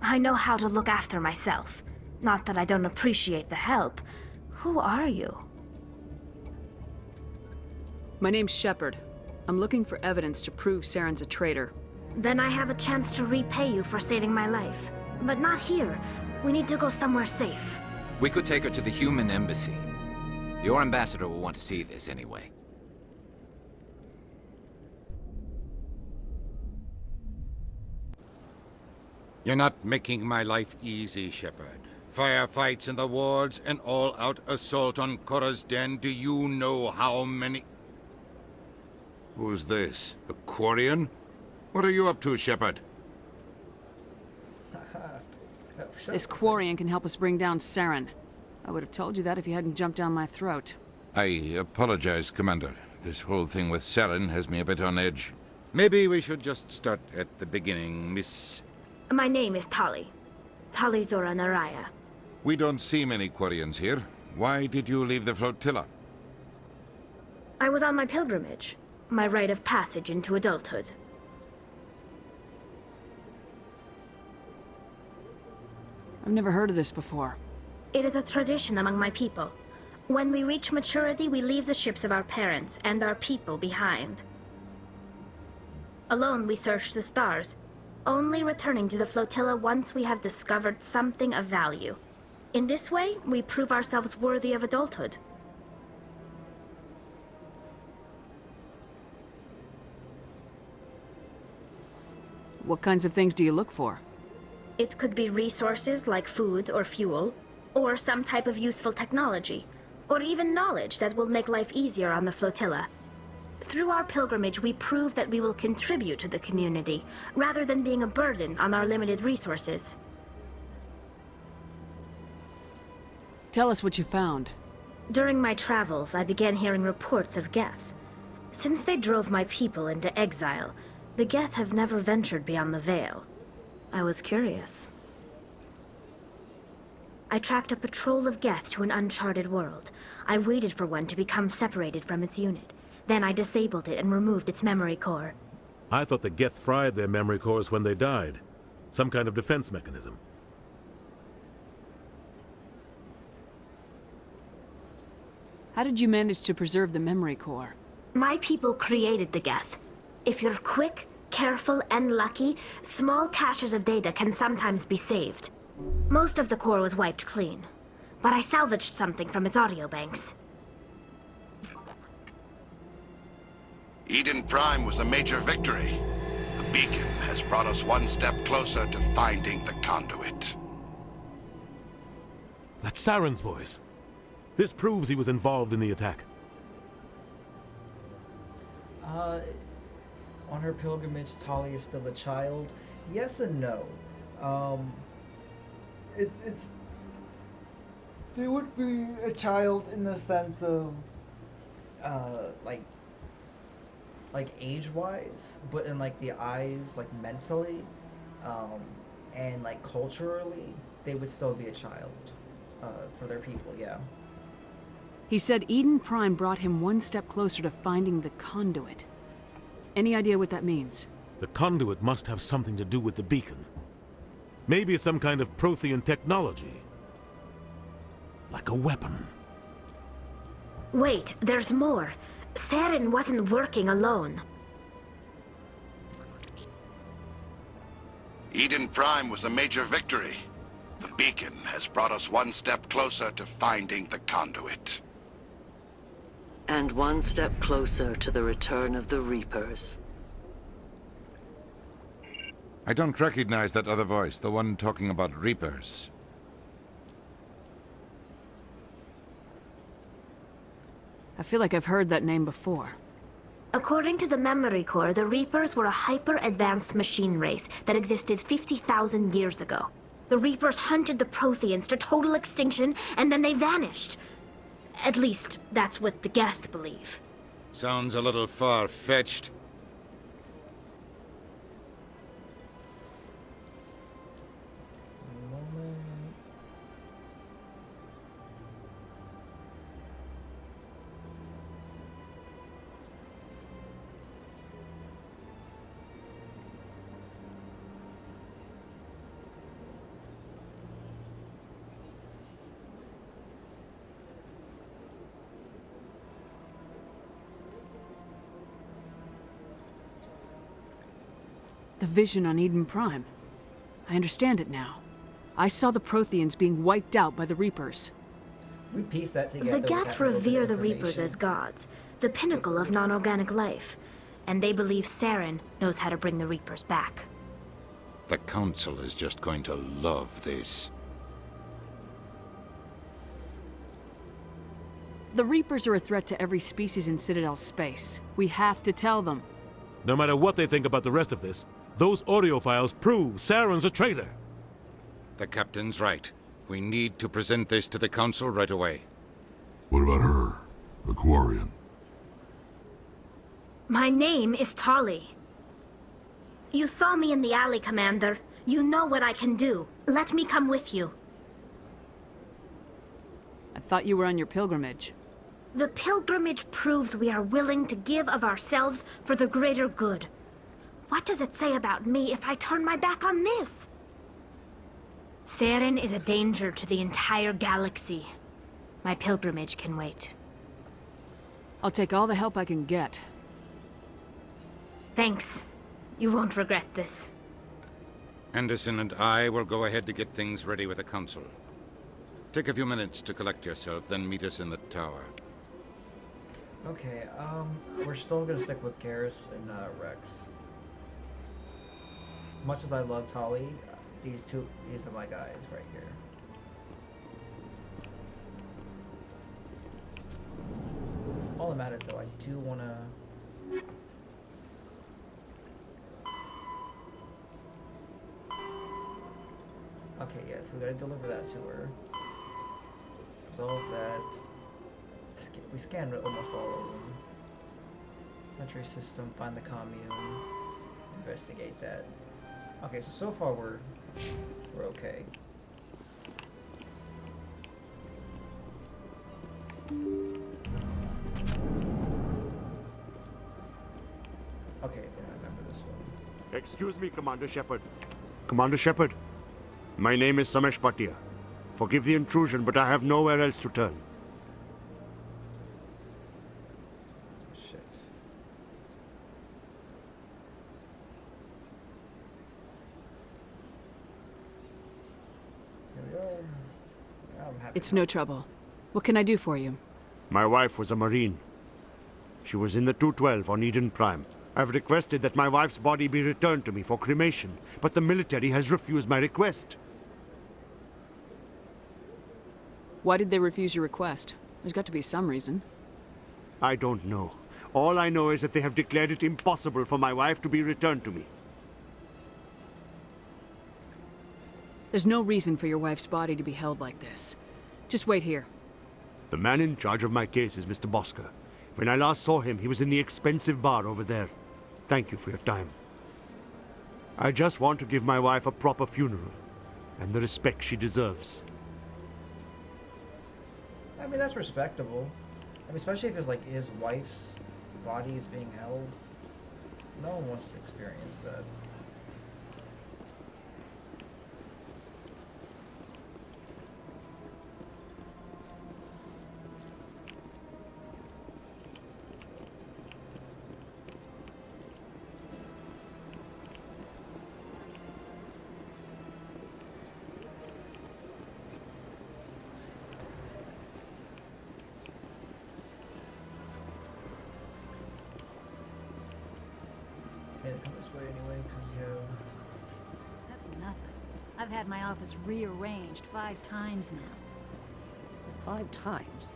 I know how to look after myself. Not that I don't appreciate the help. Who are you? My name's Shepard. I'm looking for evidence to prove Saren's a traitor. Then I have a chance to repay you for saving my life. But not here. We need to go somewhere safe. We could take her to the human embassy. Your ambassador will want to see this anyway. You're not making my life easy, Shepard. Firefights in the wards, an all-out assault on Korra's den. Do you know how many... Who's this? A Quarian? What are you up to, Shepard? This Quarian can help us bring down Saren. I would have told you that if you hadn't jumped down my throat. I apologize, Commander. This whole thing with Saren has me a bit on edge. Maybe we should just start at the beginning, Miss... My name is Tali. Tali Zora Naraya. We don't see many Quarians here. Why did you leave the flotilla? I was on my pilgrimage. My rite of passage into adulthood. I've never heard of this before. It is a tradition among my people. When we reach maturity, we leave the ships of our parents and our people behind. Alone, we search the stars, only returning to the flotilla once we have discovered something of value. In this way, we prove ourselves worthy of adulthood. What kinds of things do you look for? It could be resources like food or fuel, or some type of useful technology, or even knowledge that will make life easier on the flotilla. Through our pilgrimage, we prove that we will contribute to the community, rather than being a burden on our limited resources. Tell us what you found. During my travels, I began hearing reports of Geth. Since they drove my people into exile, the Geth have never ventured beyond the Veil. I was curious. I tracked a patrol of Geth to an uncharted world. I waited for one to become separated from its unit. Then I disabled it and removed its memory core. I thought the Geth fried their memory cores when they died. Some kind of defense mechanism. How did you manage to preserve the memory core? My people created the Geth. If you're quick, careful, and lucky, small caches of data can sometimes be saved. Most of the core was wiped clean, but I salvaged something from its audio banks. Eden Prime was a major victory. The beacon has brought us one step closer to finding the conduit. That's Saren's voice. This proves he was involved in the attack. On her pilgrimage, Tali is still a child. Yes and no. They would be a child in the sense of, like age-wise, but in like the eyes, like mentally, and like culturally, they would still be a child, for their people, yeah. He said Eden Prime brought him one step closer to finding the conduit. Any idea what that means? The conduit must have something to do with the beacon. Maybe it's some kind of Prothean technology. Like a weapon. Wait, there's more. Saren wasn't working alone. Eden Prime was a major victory. The beacon has brought us one step closer to finding the conduit. And one step closer to the return of the Reapers. I don't recognize that other voice, the one talking about Reapers. I feel like I've heard that name before. According to the Memory Core, the Reapers were a hyper-advanced machine race that existed 50,000 years ago. The Reapers hunted the Protheans to total extinction, and then they vanished. At least, that's what the Geth believe. Sounds a little far-fetched. The vision on Eden Prime. I understand it now. I saw the Protheans being wiped out by the Reapers. We pieced that together. The Geth revere the Reapers as gods, the pinnacle of non-organic life. And they believe Saren knows how to bring the Reapers back. The Council is just going to love this. The Reapers are a threat to every species in Citadel space. We have to tell them. No matter what they think about the rest of this, those audio files prove Saren's a traitor. The Captain's right. We need to present this to the Council right away. What about her? The Quarian? My name is Tali. You saw me in the alley, Commander. You know what I can do. Let me come with you. I thought you were on your pilgrimage. The pilgrimage proves we are willing to give of ourselves for the greater good. What does it say about me if I turn my back on this? Saren is a danger to the entire galaxy. My pilgrimage can wait. I'll take all the help I can get. Thanks. You won't regret this. Anderson and I will go ahead to get things ready with the Council. Take a few minutes to collect yourself, then meet us in the tower. Okay, we're still gonna stick with Garrus and Rex. Much as I love Tali, these are my guys right here. All that matters though, I do wanna... Okay, yeah, so we gotta deliver that to her. Resolve that. We scanned almost all of them. Sentry system, find the commune, investigate that. Okay, so far we're okay. Okay, then I remember this one. Excuse me, Commander Shepard. Commander Shepard, my name is Samesh Bhatia. Forgive the intrusion, but I have nowhere else to turn. Shit. Here we go. I'm happy. It's no trouble. What can I do for you? My wife was a Marine. She was in the 212 on Eden Prime. I've requested that my wife's body be returned to me for cremation, but the military has refused my request. Why did they refuse your request? There's got to be some reason. I don't know. All I know is that they have declared it impossible for my wife to be returned to me. There's no reason for your wife's body to be held like this. Just wait here. The man in charge of my case is Mr. Bosker. When I last saw him, he was in the expensive bar over there. Thank you for your time. I just want to give my wife a proper funeral, and the respect she deserves. I mean, that's respectable. I mean, especially if it's like his wife's body is being held. No one wants to experience that. Come this way anyway, because you have That's nothing. I've had my office rearranged 5 times now. 5 times?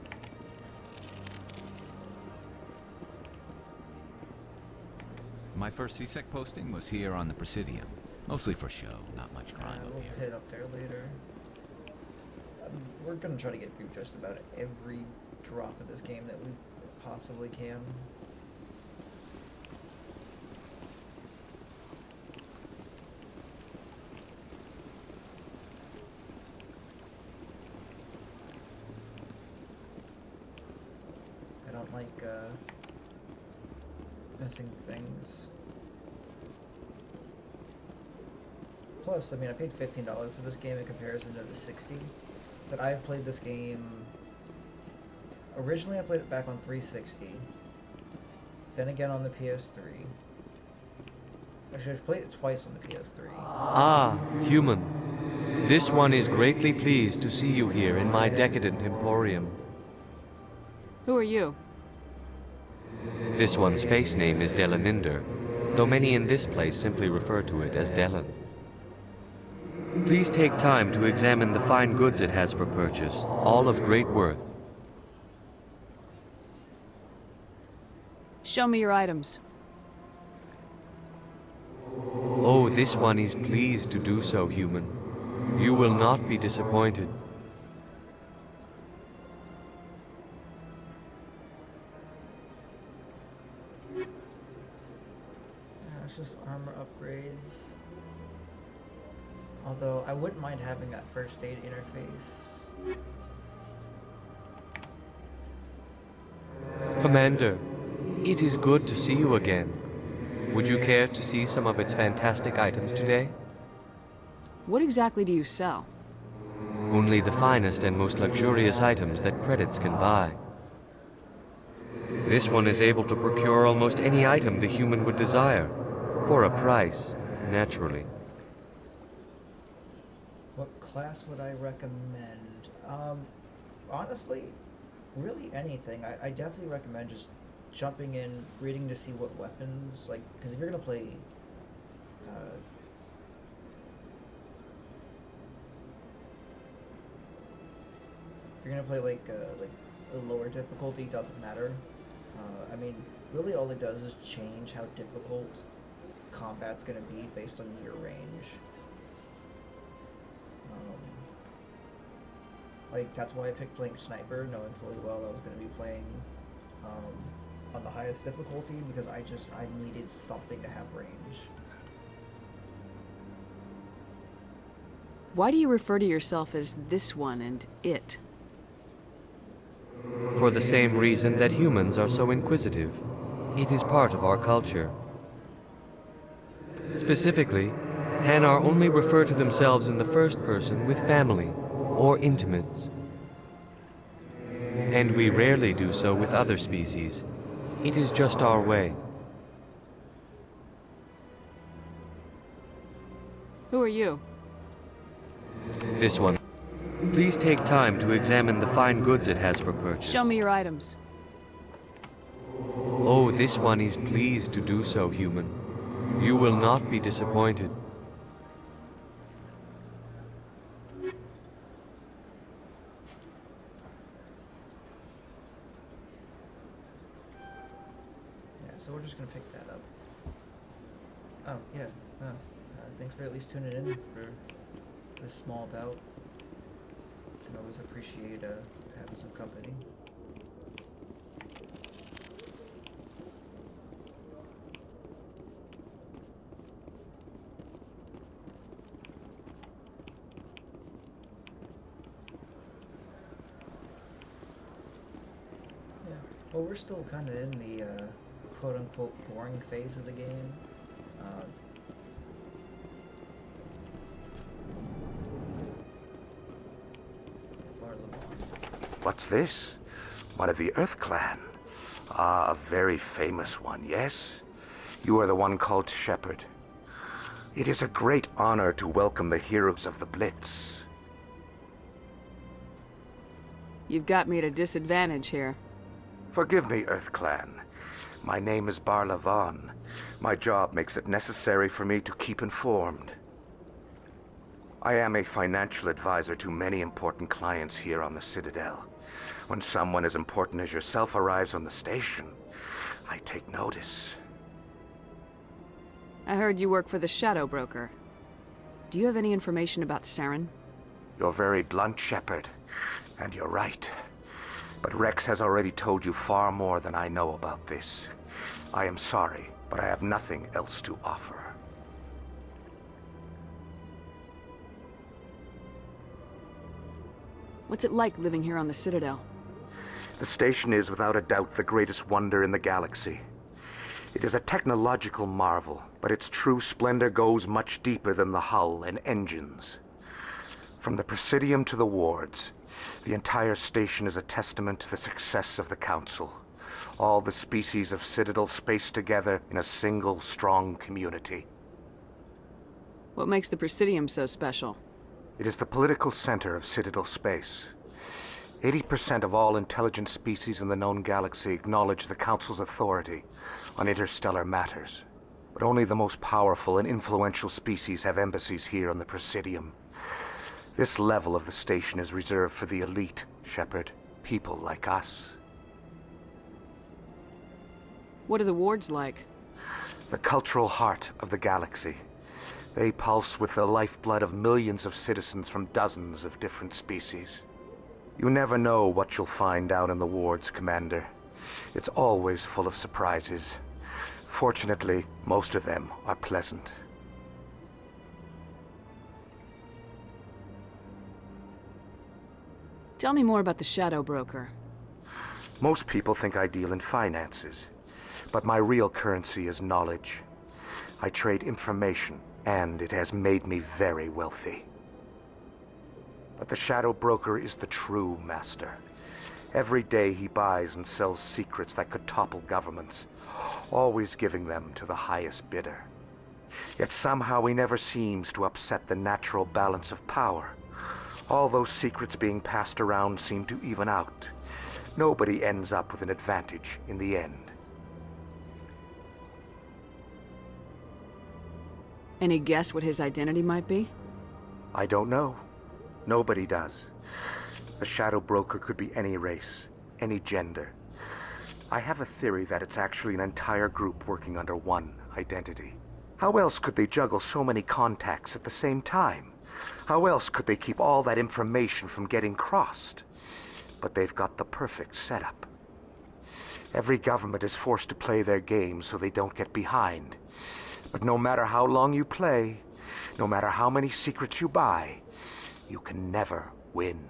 My first CSEC posting was here on the Presidium. Mostly for show, not much crime up We'll here. hit up there later. We're gonna try to get through just about every drop of this game that we possibly can. I don't like missing things. Plus, I mean, I paid $15 for this game in comparison to the $60. But I've played this game. Originally, I played it back on 360. Then again on the PS3. Actually, I've played it twice on the PS3. Ah, human. This one is greatly pleased to see you here in my decadent emporium. Who are you? This one's face name is Delaninder, though many in this place simply refer to it as Delan. Please take time to examine the fine goods it has for purchase, all of great worth. Show me your items. Oh, this one is pleased to do so, human. You will not be disappointed. It's just armor upgrades. Although, I wouldn't mind having that first aid interface. Commander, it is good to see you again. Would you care to see some of its fantastic items today? What exactly do you sell? Only the finest and most luxurious items that credits can buy. This one is able to procure almost any item the human would desire, for a price, naturally. What class would I recommend? Honestly, really anything. I definitely recommend just jumping in, reading to see what weapons, like, because if you're gonna play, like a lower difficulty, doesn't matter. I mean, really all it does is change how difficult combat's gonna be based on your range. Like, that's why I picked playing Sniper, knowing fully well I was going to be playing on the highest difficulty, because I needed something to have range. Why do you refer to yourself as this one and it? For the same reason that humans are so inquisitive. It is part of our culture. Specifically, Hanar only refer to themselves in the first person with family or intimates. And we rarely do so with other species. It is just our way. Who are you? This one. Please take time to examine the fine goods it has for purchase. Show me your items. Oh, this one is pleased to do so, human. You will not be disappointed. So we're just gonna pick that up. Oh, yeah. Thanks for at least tuning in for this small bout. I always appreciate having some company. Yeah. Well, we're still kind of in the quote-unquote boring phase of the game. What's this? One of the Earth Clan. Ah, a very famous one, yes? You are the one called Shepard. It is a great honor to welcome the heroes of the Blitz. You've got me at a disadvantage here. Forgive me, Earth Clan. My name is Barla Von. My job makes it necessary for me to keep informed. I am a financial advisor to many important clients here on the Citadel. When someone as important as yourself arrives on the station, I take notice. I heard you work for the Shadow Broker. Do you have any information about Saren? You're very blunt, Shepard, and you're right. But Rex has already told you far more than I know about this. I am sorry, but I have nothing else to offer. What's it like living here on the Citadel? The station is without a doubt the greatest wonder in the galaxy. It is a technological marvel, but its true splendor goes much deeper than the hull and engines. From the Presidium to the wards, the entire station is a testament to the success of the Council. All the species of Citadel spaced together in a single, strong community. What makes the Presidium so special? It is the political center of Citadel space. 80% of all intelligent species in the known galaxy acknowledge the Council's authority on interstellar matters. But only the most powerful and influential species have embassies here on the Presidium. This level of the station is reserved for the elite, Shepard. People like us. What are the wards like? The cultural heart of the galaxy. They pulse with the lifeblood of millions of citizens from dozens of different species. You never know what you'll find down in the wards, Commander. It's always full of surprises. Fortunately, most of them are pleasant. Tell me more about the Shadow Broker. Most people think I deal in finances, but my real currency is knowledge. I trade information, and it has made me very wealthy. But the Shadow Broker is the true master. Every day he buys and sells secrets that could topple governments, always giving them to the highest bidder. Yet somehow he never seems to upset the natural balance of power. All those secrets being passed around seem to even out. Nobody ends up with an advantage in the end. Any guess what his identity might be? I don't know. Nobody does. The Shadow Broker could be any race, any gender. I have a theory that it's actually an entire group working under one identity. How else could they juggle so many contacts at the same time? How else could they keep all that information from getting crossed? But they've got the perfect setup. Every government is forced to play their game so they don't get behind. But no matter how long you play, no matter how many secrets you buy, you can never win.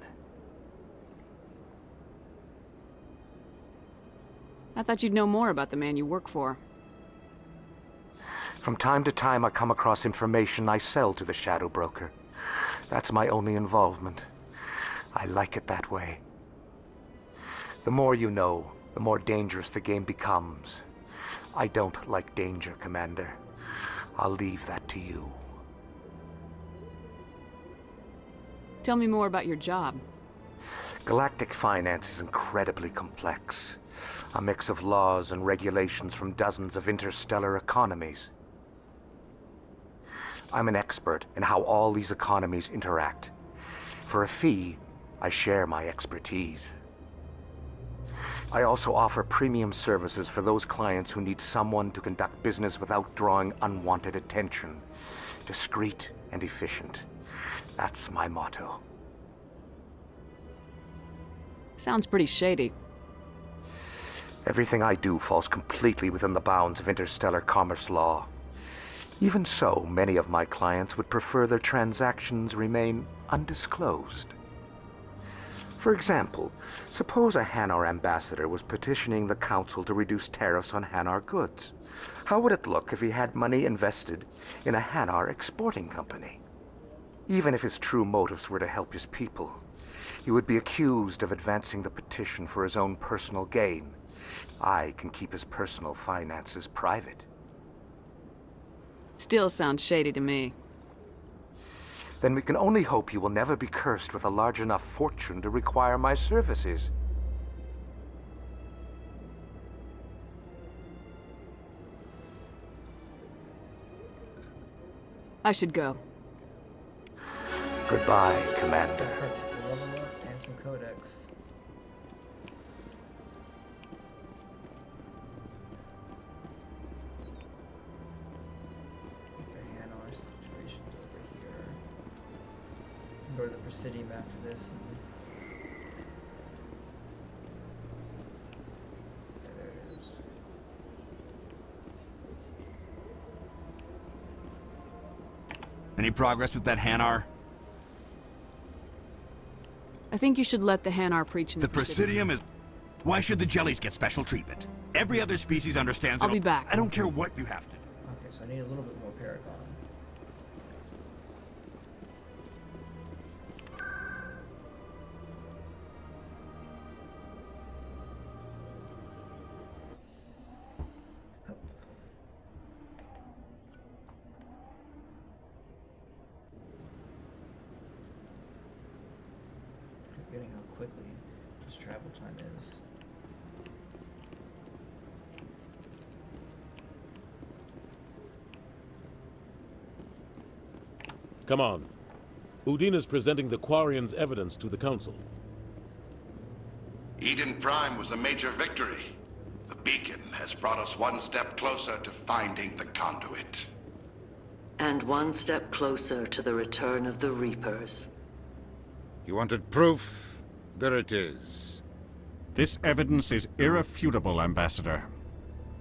I thought you'd know more about the man you work for. From time to time, I come across information I sell to the Shadow Broker. That's my only involvement. I like it that way. The more you know, the more dangerous the game becomes. I don't like danger, Commander. I'll leave that to you. Tell me more about your job. Galactic finance is incredibly complex. A mix of laws and regulations from dozens of interstellar economies. I'm an expert in how all these economies interact. For a fee, I share my expertise. I also offer premium services for those clients who need someone to conduct business without drawing unwanted attention. Discreet and efficient. That's my motto. Sounds pretty shady. Everything I do falls completely within the bounds of interstellar commerce law. Even so, many of my clients would prefer their transactions remain undisclosed. For example, suppose a Hanar ambassador was petitioning the Council to reduce tariffs on Hanar goods. How would it look if he had money invested in a Hanar exporting company? Even if his true motives were to help his people, he would be accused of advancing the petition for his own personal gain. I can keep his personal finances private. Still sounds shady to me. Then we can only hope you will never be cursed with a large enough fortune to require my services. I should go. Goodbye, Commander. Perfect. Level up and some codex. The Hanar situation's over here. Go to the Presidium after this. There it is. Any progress with that Hanar? I think you should let the Hanar preach in The Presidium is... Why should the jellies get special treatment? Every other species understands... I'll be back. I don't care what you have to do. Okay, so I need a little bit more Paragon. Forgetting how quickly this travel time is. Come on. Udine is presenting the Quarians' evidence to the Council. Eden Prime was a major victory. The beacon has brought us one step closer to finding the conduit. And one step closer to the return of the Reapers. You wanted proof? There it is. This evidence is irrefutable, Ambassador.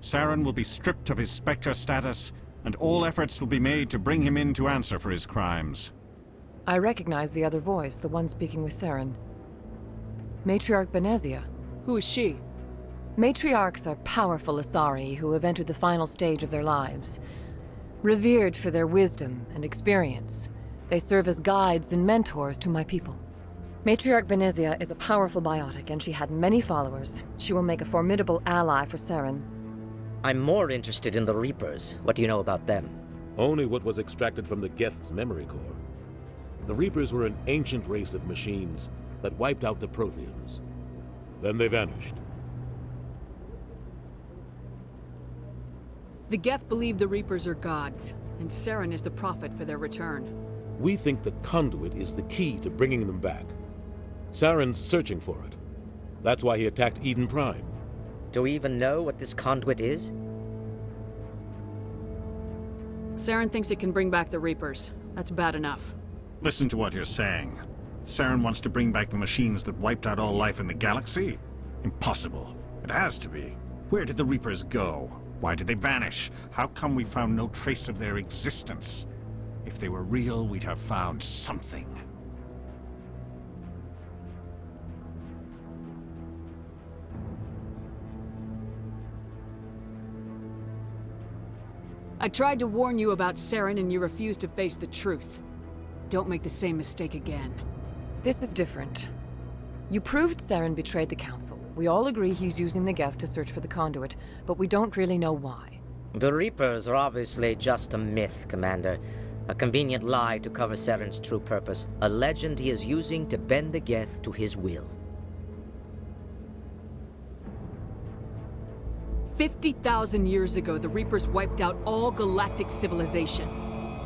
Saren will be stripped of his Spectre status, and all efforts will be made to bring him in to answer for his crimes. I recognize the other voice, the one speaking with Saren. Matriarch Benezia. Who is she? Matriarchs are powerful Asari who have entered the final stage of their lives. Revered for their wisdom and experience, they serve as guides and mentors to my people. Matriarch Benezia is a powerful biotic, and she had many followers. She will make a formidable ally for Saren. I'm more interested in the Reapers. What do you know about them? Only what was extracted from the Geth's memory core. The Reapers were an ancient race of machines that wiped out the Protheans. Then they vanished. The Geth believe the Reapers are gods, and Saren is the prophet for their return. We think the conduit is the key to bringing them back. Saren's searching for it. That's why he attacked Eden Prime. Do we even know what this conduit is? Saren thinks it can bring back the Reapers. That's bad enough. Listen to what you're saying. Saren wants to bring back the machines that wiped out all life in the galaxy? Impossible. It has to be. Where did the Reapers go? Why did they vanish? How come we found no trace of their existence? If they were real, we'd have found something. I tried to warn you about Saren and you refused to face the truth. Don't make the same mistake again. This is different. You proved Saren betrayed the Council. We all agree he's using the Geth to search for the conduit, but we don't really know why. The Reapers are obviously just a myth, Commander. A convenient lie to cover Saren's true purpose. A legend he is using to bend the Geth to his will. 50,000 years ago, the Reapers wiped out all galactic civilization.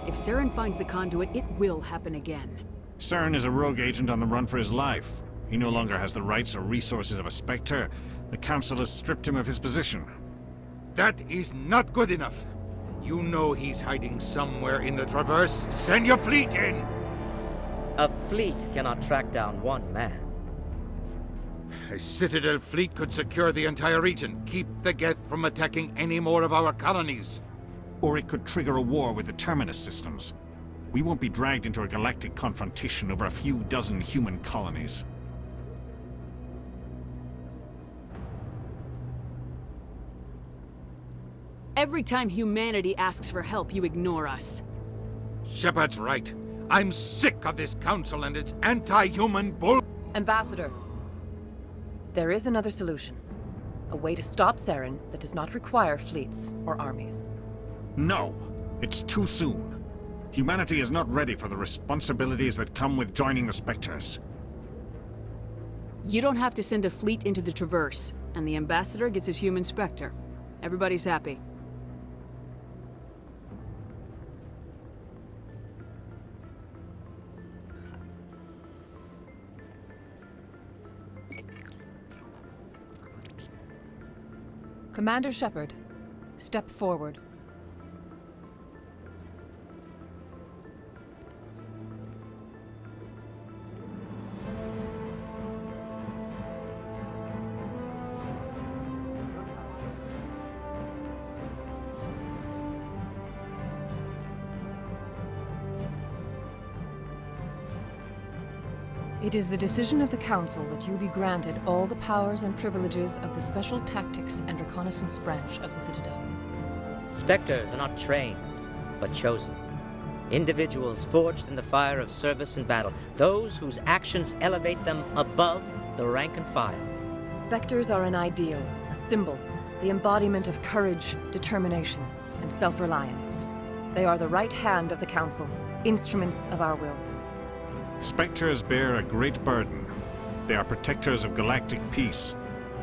If Saren finds the conduit, it will happen again. Saren is a rogue agent on the run for his life. He no longer has the rights or resources of a Spectre. The Council has stripped him of his position. That is not good enough. You know he's hiding somewhere in the Traverse. Send your fleet in! A fleet cannot track down one man. A Citadel fleet could secure the entire region, keep the Geth from attacking any more of our colonies. Or it could trigger a war with the Terminus systems. We won't be dragged into a galactic confrontation over a few dozen human colonies. Every time humanity asks for help, you ignore us. Shepard's right. I'm sick of this council and its anti-human bull... Ambassador, there is another solution. A way to stop Saren that does not require fleets or armies. No, it's too soon. Humanity is not ready for the responsibilities that come with joining the Spectres. You don't have to send a fleet into the Traverse, and the Ambassador gets his human Spectre. Everybody's happy. Commander Shepard, step forward. It is the decision of the Council that you be granted all the powers and privileges of the Special Tactics and Reconnaissance Branch of the Citadel. Spectres are not trained, but chosen. Individuals forged in the fire of service and battle, those whose actions elevate them above the rank and file. Spectres are an ideal, a symbol, the embodiment of courage, determination, and self-reliance. They are the right hand of the Council, instruments of our will. Spectres bear a great burden. They are protectors of galactic peace,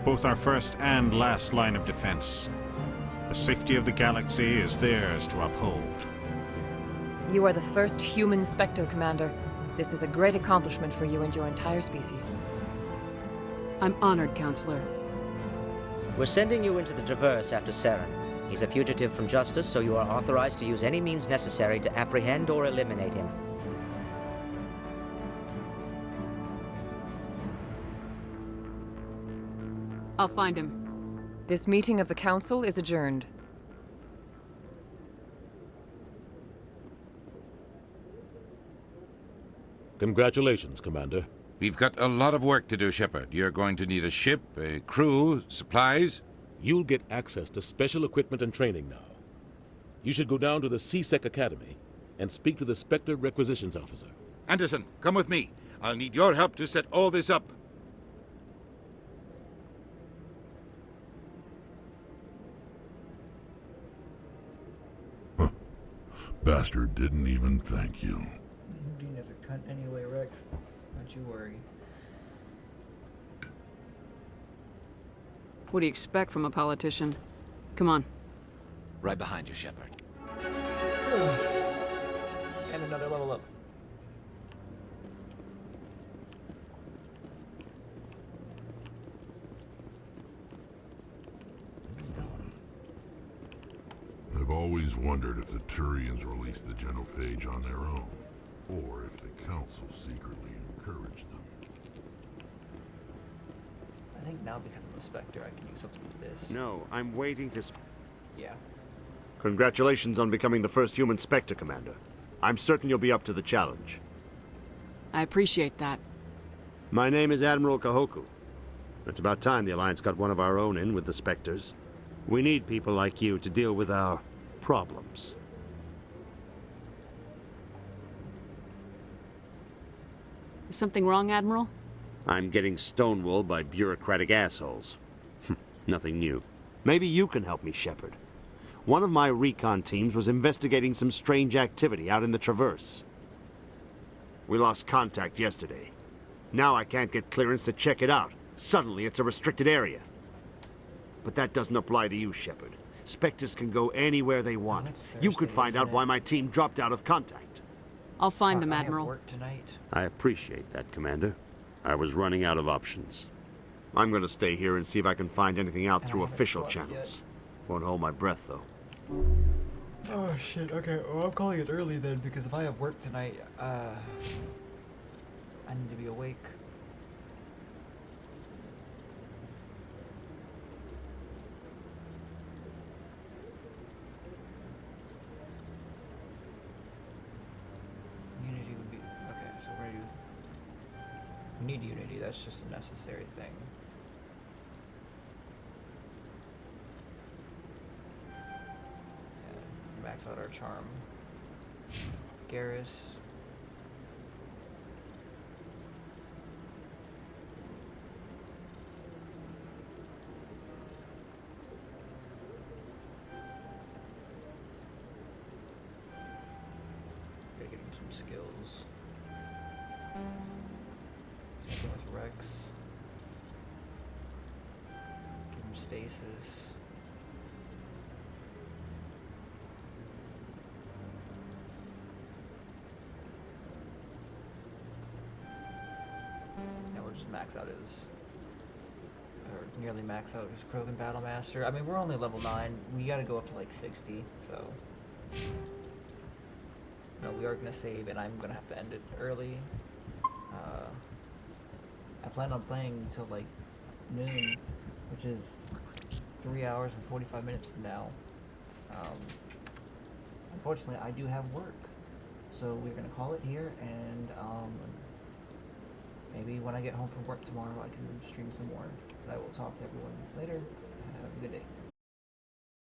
both our first and last line of defense. The safety of the galaxy is theirs to uphold. You are the first human Spectre, Commander. This is a great accomplishment for you and your entire species. I'm honored, Counselor. We're sending you into the Traverse after Saren. He's a fugitive from justice, so you are authorized to use any means necessary to apprehend or eliminate him. I'll find him. This meeting of the Council is adjourned. Congratulations, Commander. We've got a lot of work to do, Shepard. You're going to need a ship, a crew, supplies. You'll get access to special equipment and training now. You should go down to the C-Sec Academy and speak to the Spectre Requisitions Officer. Anderson, come with me. I'll need your help to set all this up. Bastard didn't even thank you. Dean is a cunt anyway, Rex. Don't you worry. What do you expect from a politician? Come on. Right behind you, Shepard. And another level up. I've always wondered if the Turians released the genophage on their own, or if the Council secretly encouraged them. I think now because I'm a Spectre, I can use something to this. No, I'm waiting to... Yeah. Congratulations on becoming the first human Spectre, Commander. I'm certain you'll be up to the challenge. I appreciate that. My name is Admiral Kahoku. It's about time the Alliance got one of our own in with the Spectres. We need people like you to deal with our problems. Is something wrong, Admiral? I'm getting stonewalled by bureaucratic assholes. Nothing new. Maybe you can help me, Shepard. One of my recon teams was investigating some strange activity out in the Traverse. We lost contact yesterday. Now I can't get clearance to check it out. Suddenly it's a restricted area. But that doesn't apply to you, Shepard. Spectres can go anywhere they want. You could find out why my team dropped out of contact. I'll find them, Admiral. I have work tonight. I appreciate that, Commander. I was running out of options. I'm gonna stay here and see if I can find anything out through official channels. Won't hold my breath, though. Oh shit, okay, well I'm calling it early then, because if I have work tonight, I need to be awake. Unity would be, okay, so we're gonna do, we need Unity, that's just a necessary thing. Max out our charm. Garrus. Gotta get him some skills. Something with Rex. Give him stasis. Just max out his, or nearly max out as Krogan Battlemaster. I mean, we're only level 9. We gotta go up to like 60, so... No, we are gonna save, and I'm gonna have to end it early. I plan on playing until like noon, which is 3 hours and 45 minutes from now. Unfortunately, I do have work, so we're gonna call it here, and maybe when I get home from work tomorrow, I can stream some more. But I will talk to everyone later. Have a good day.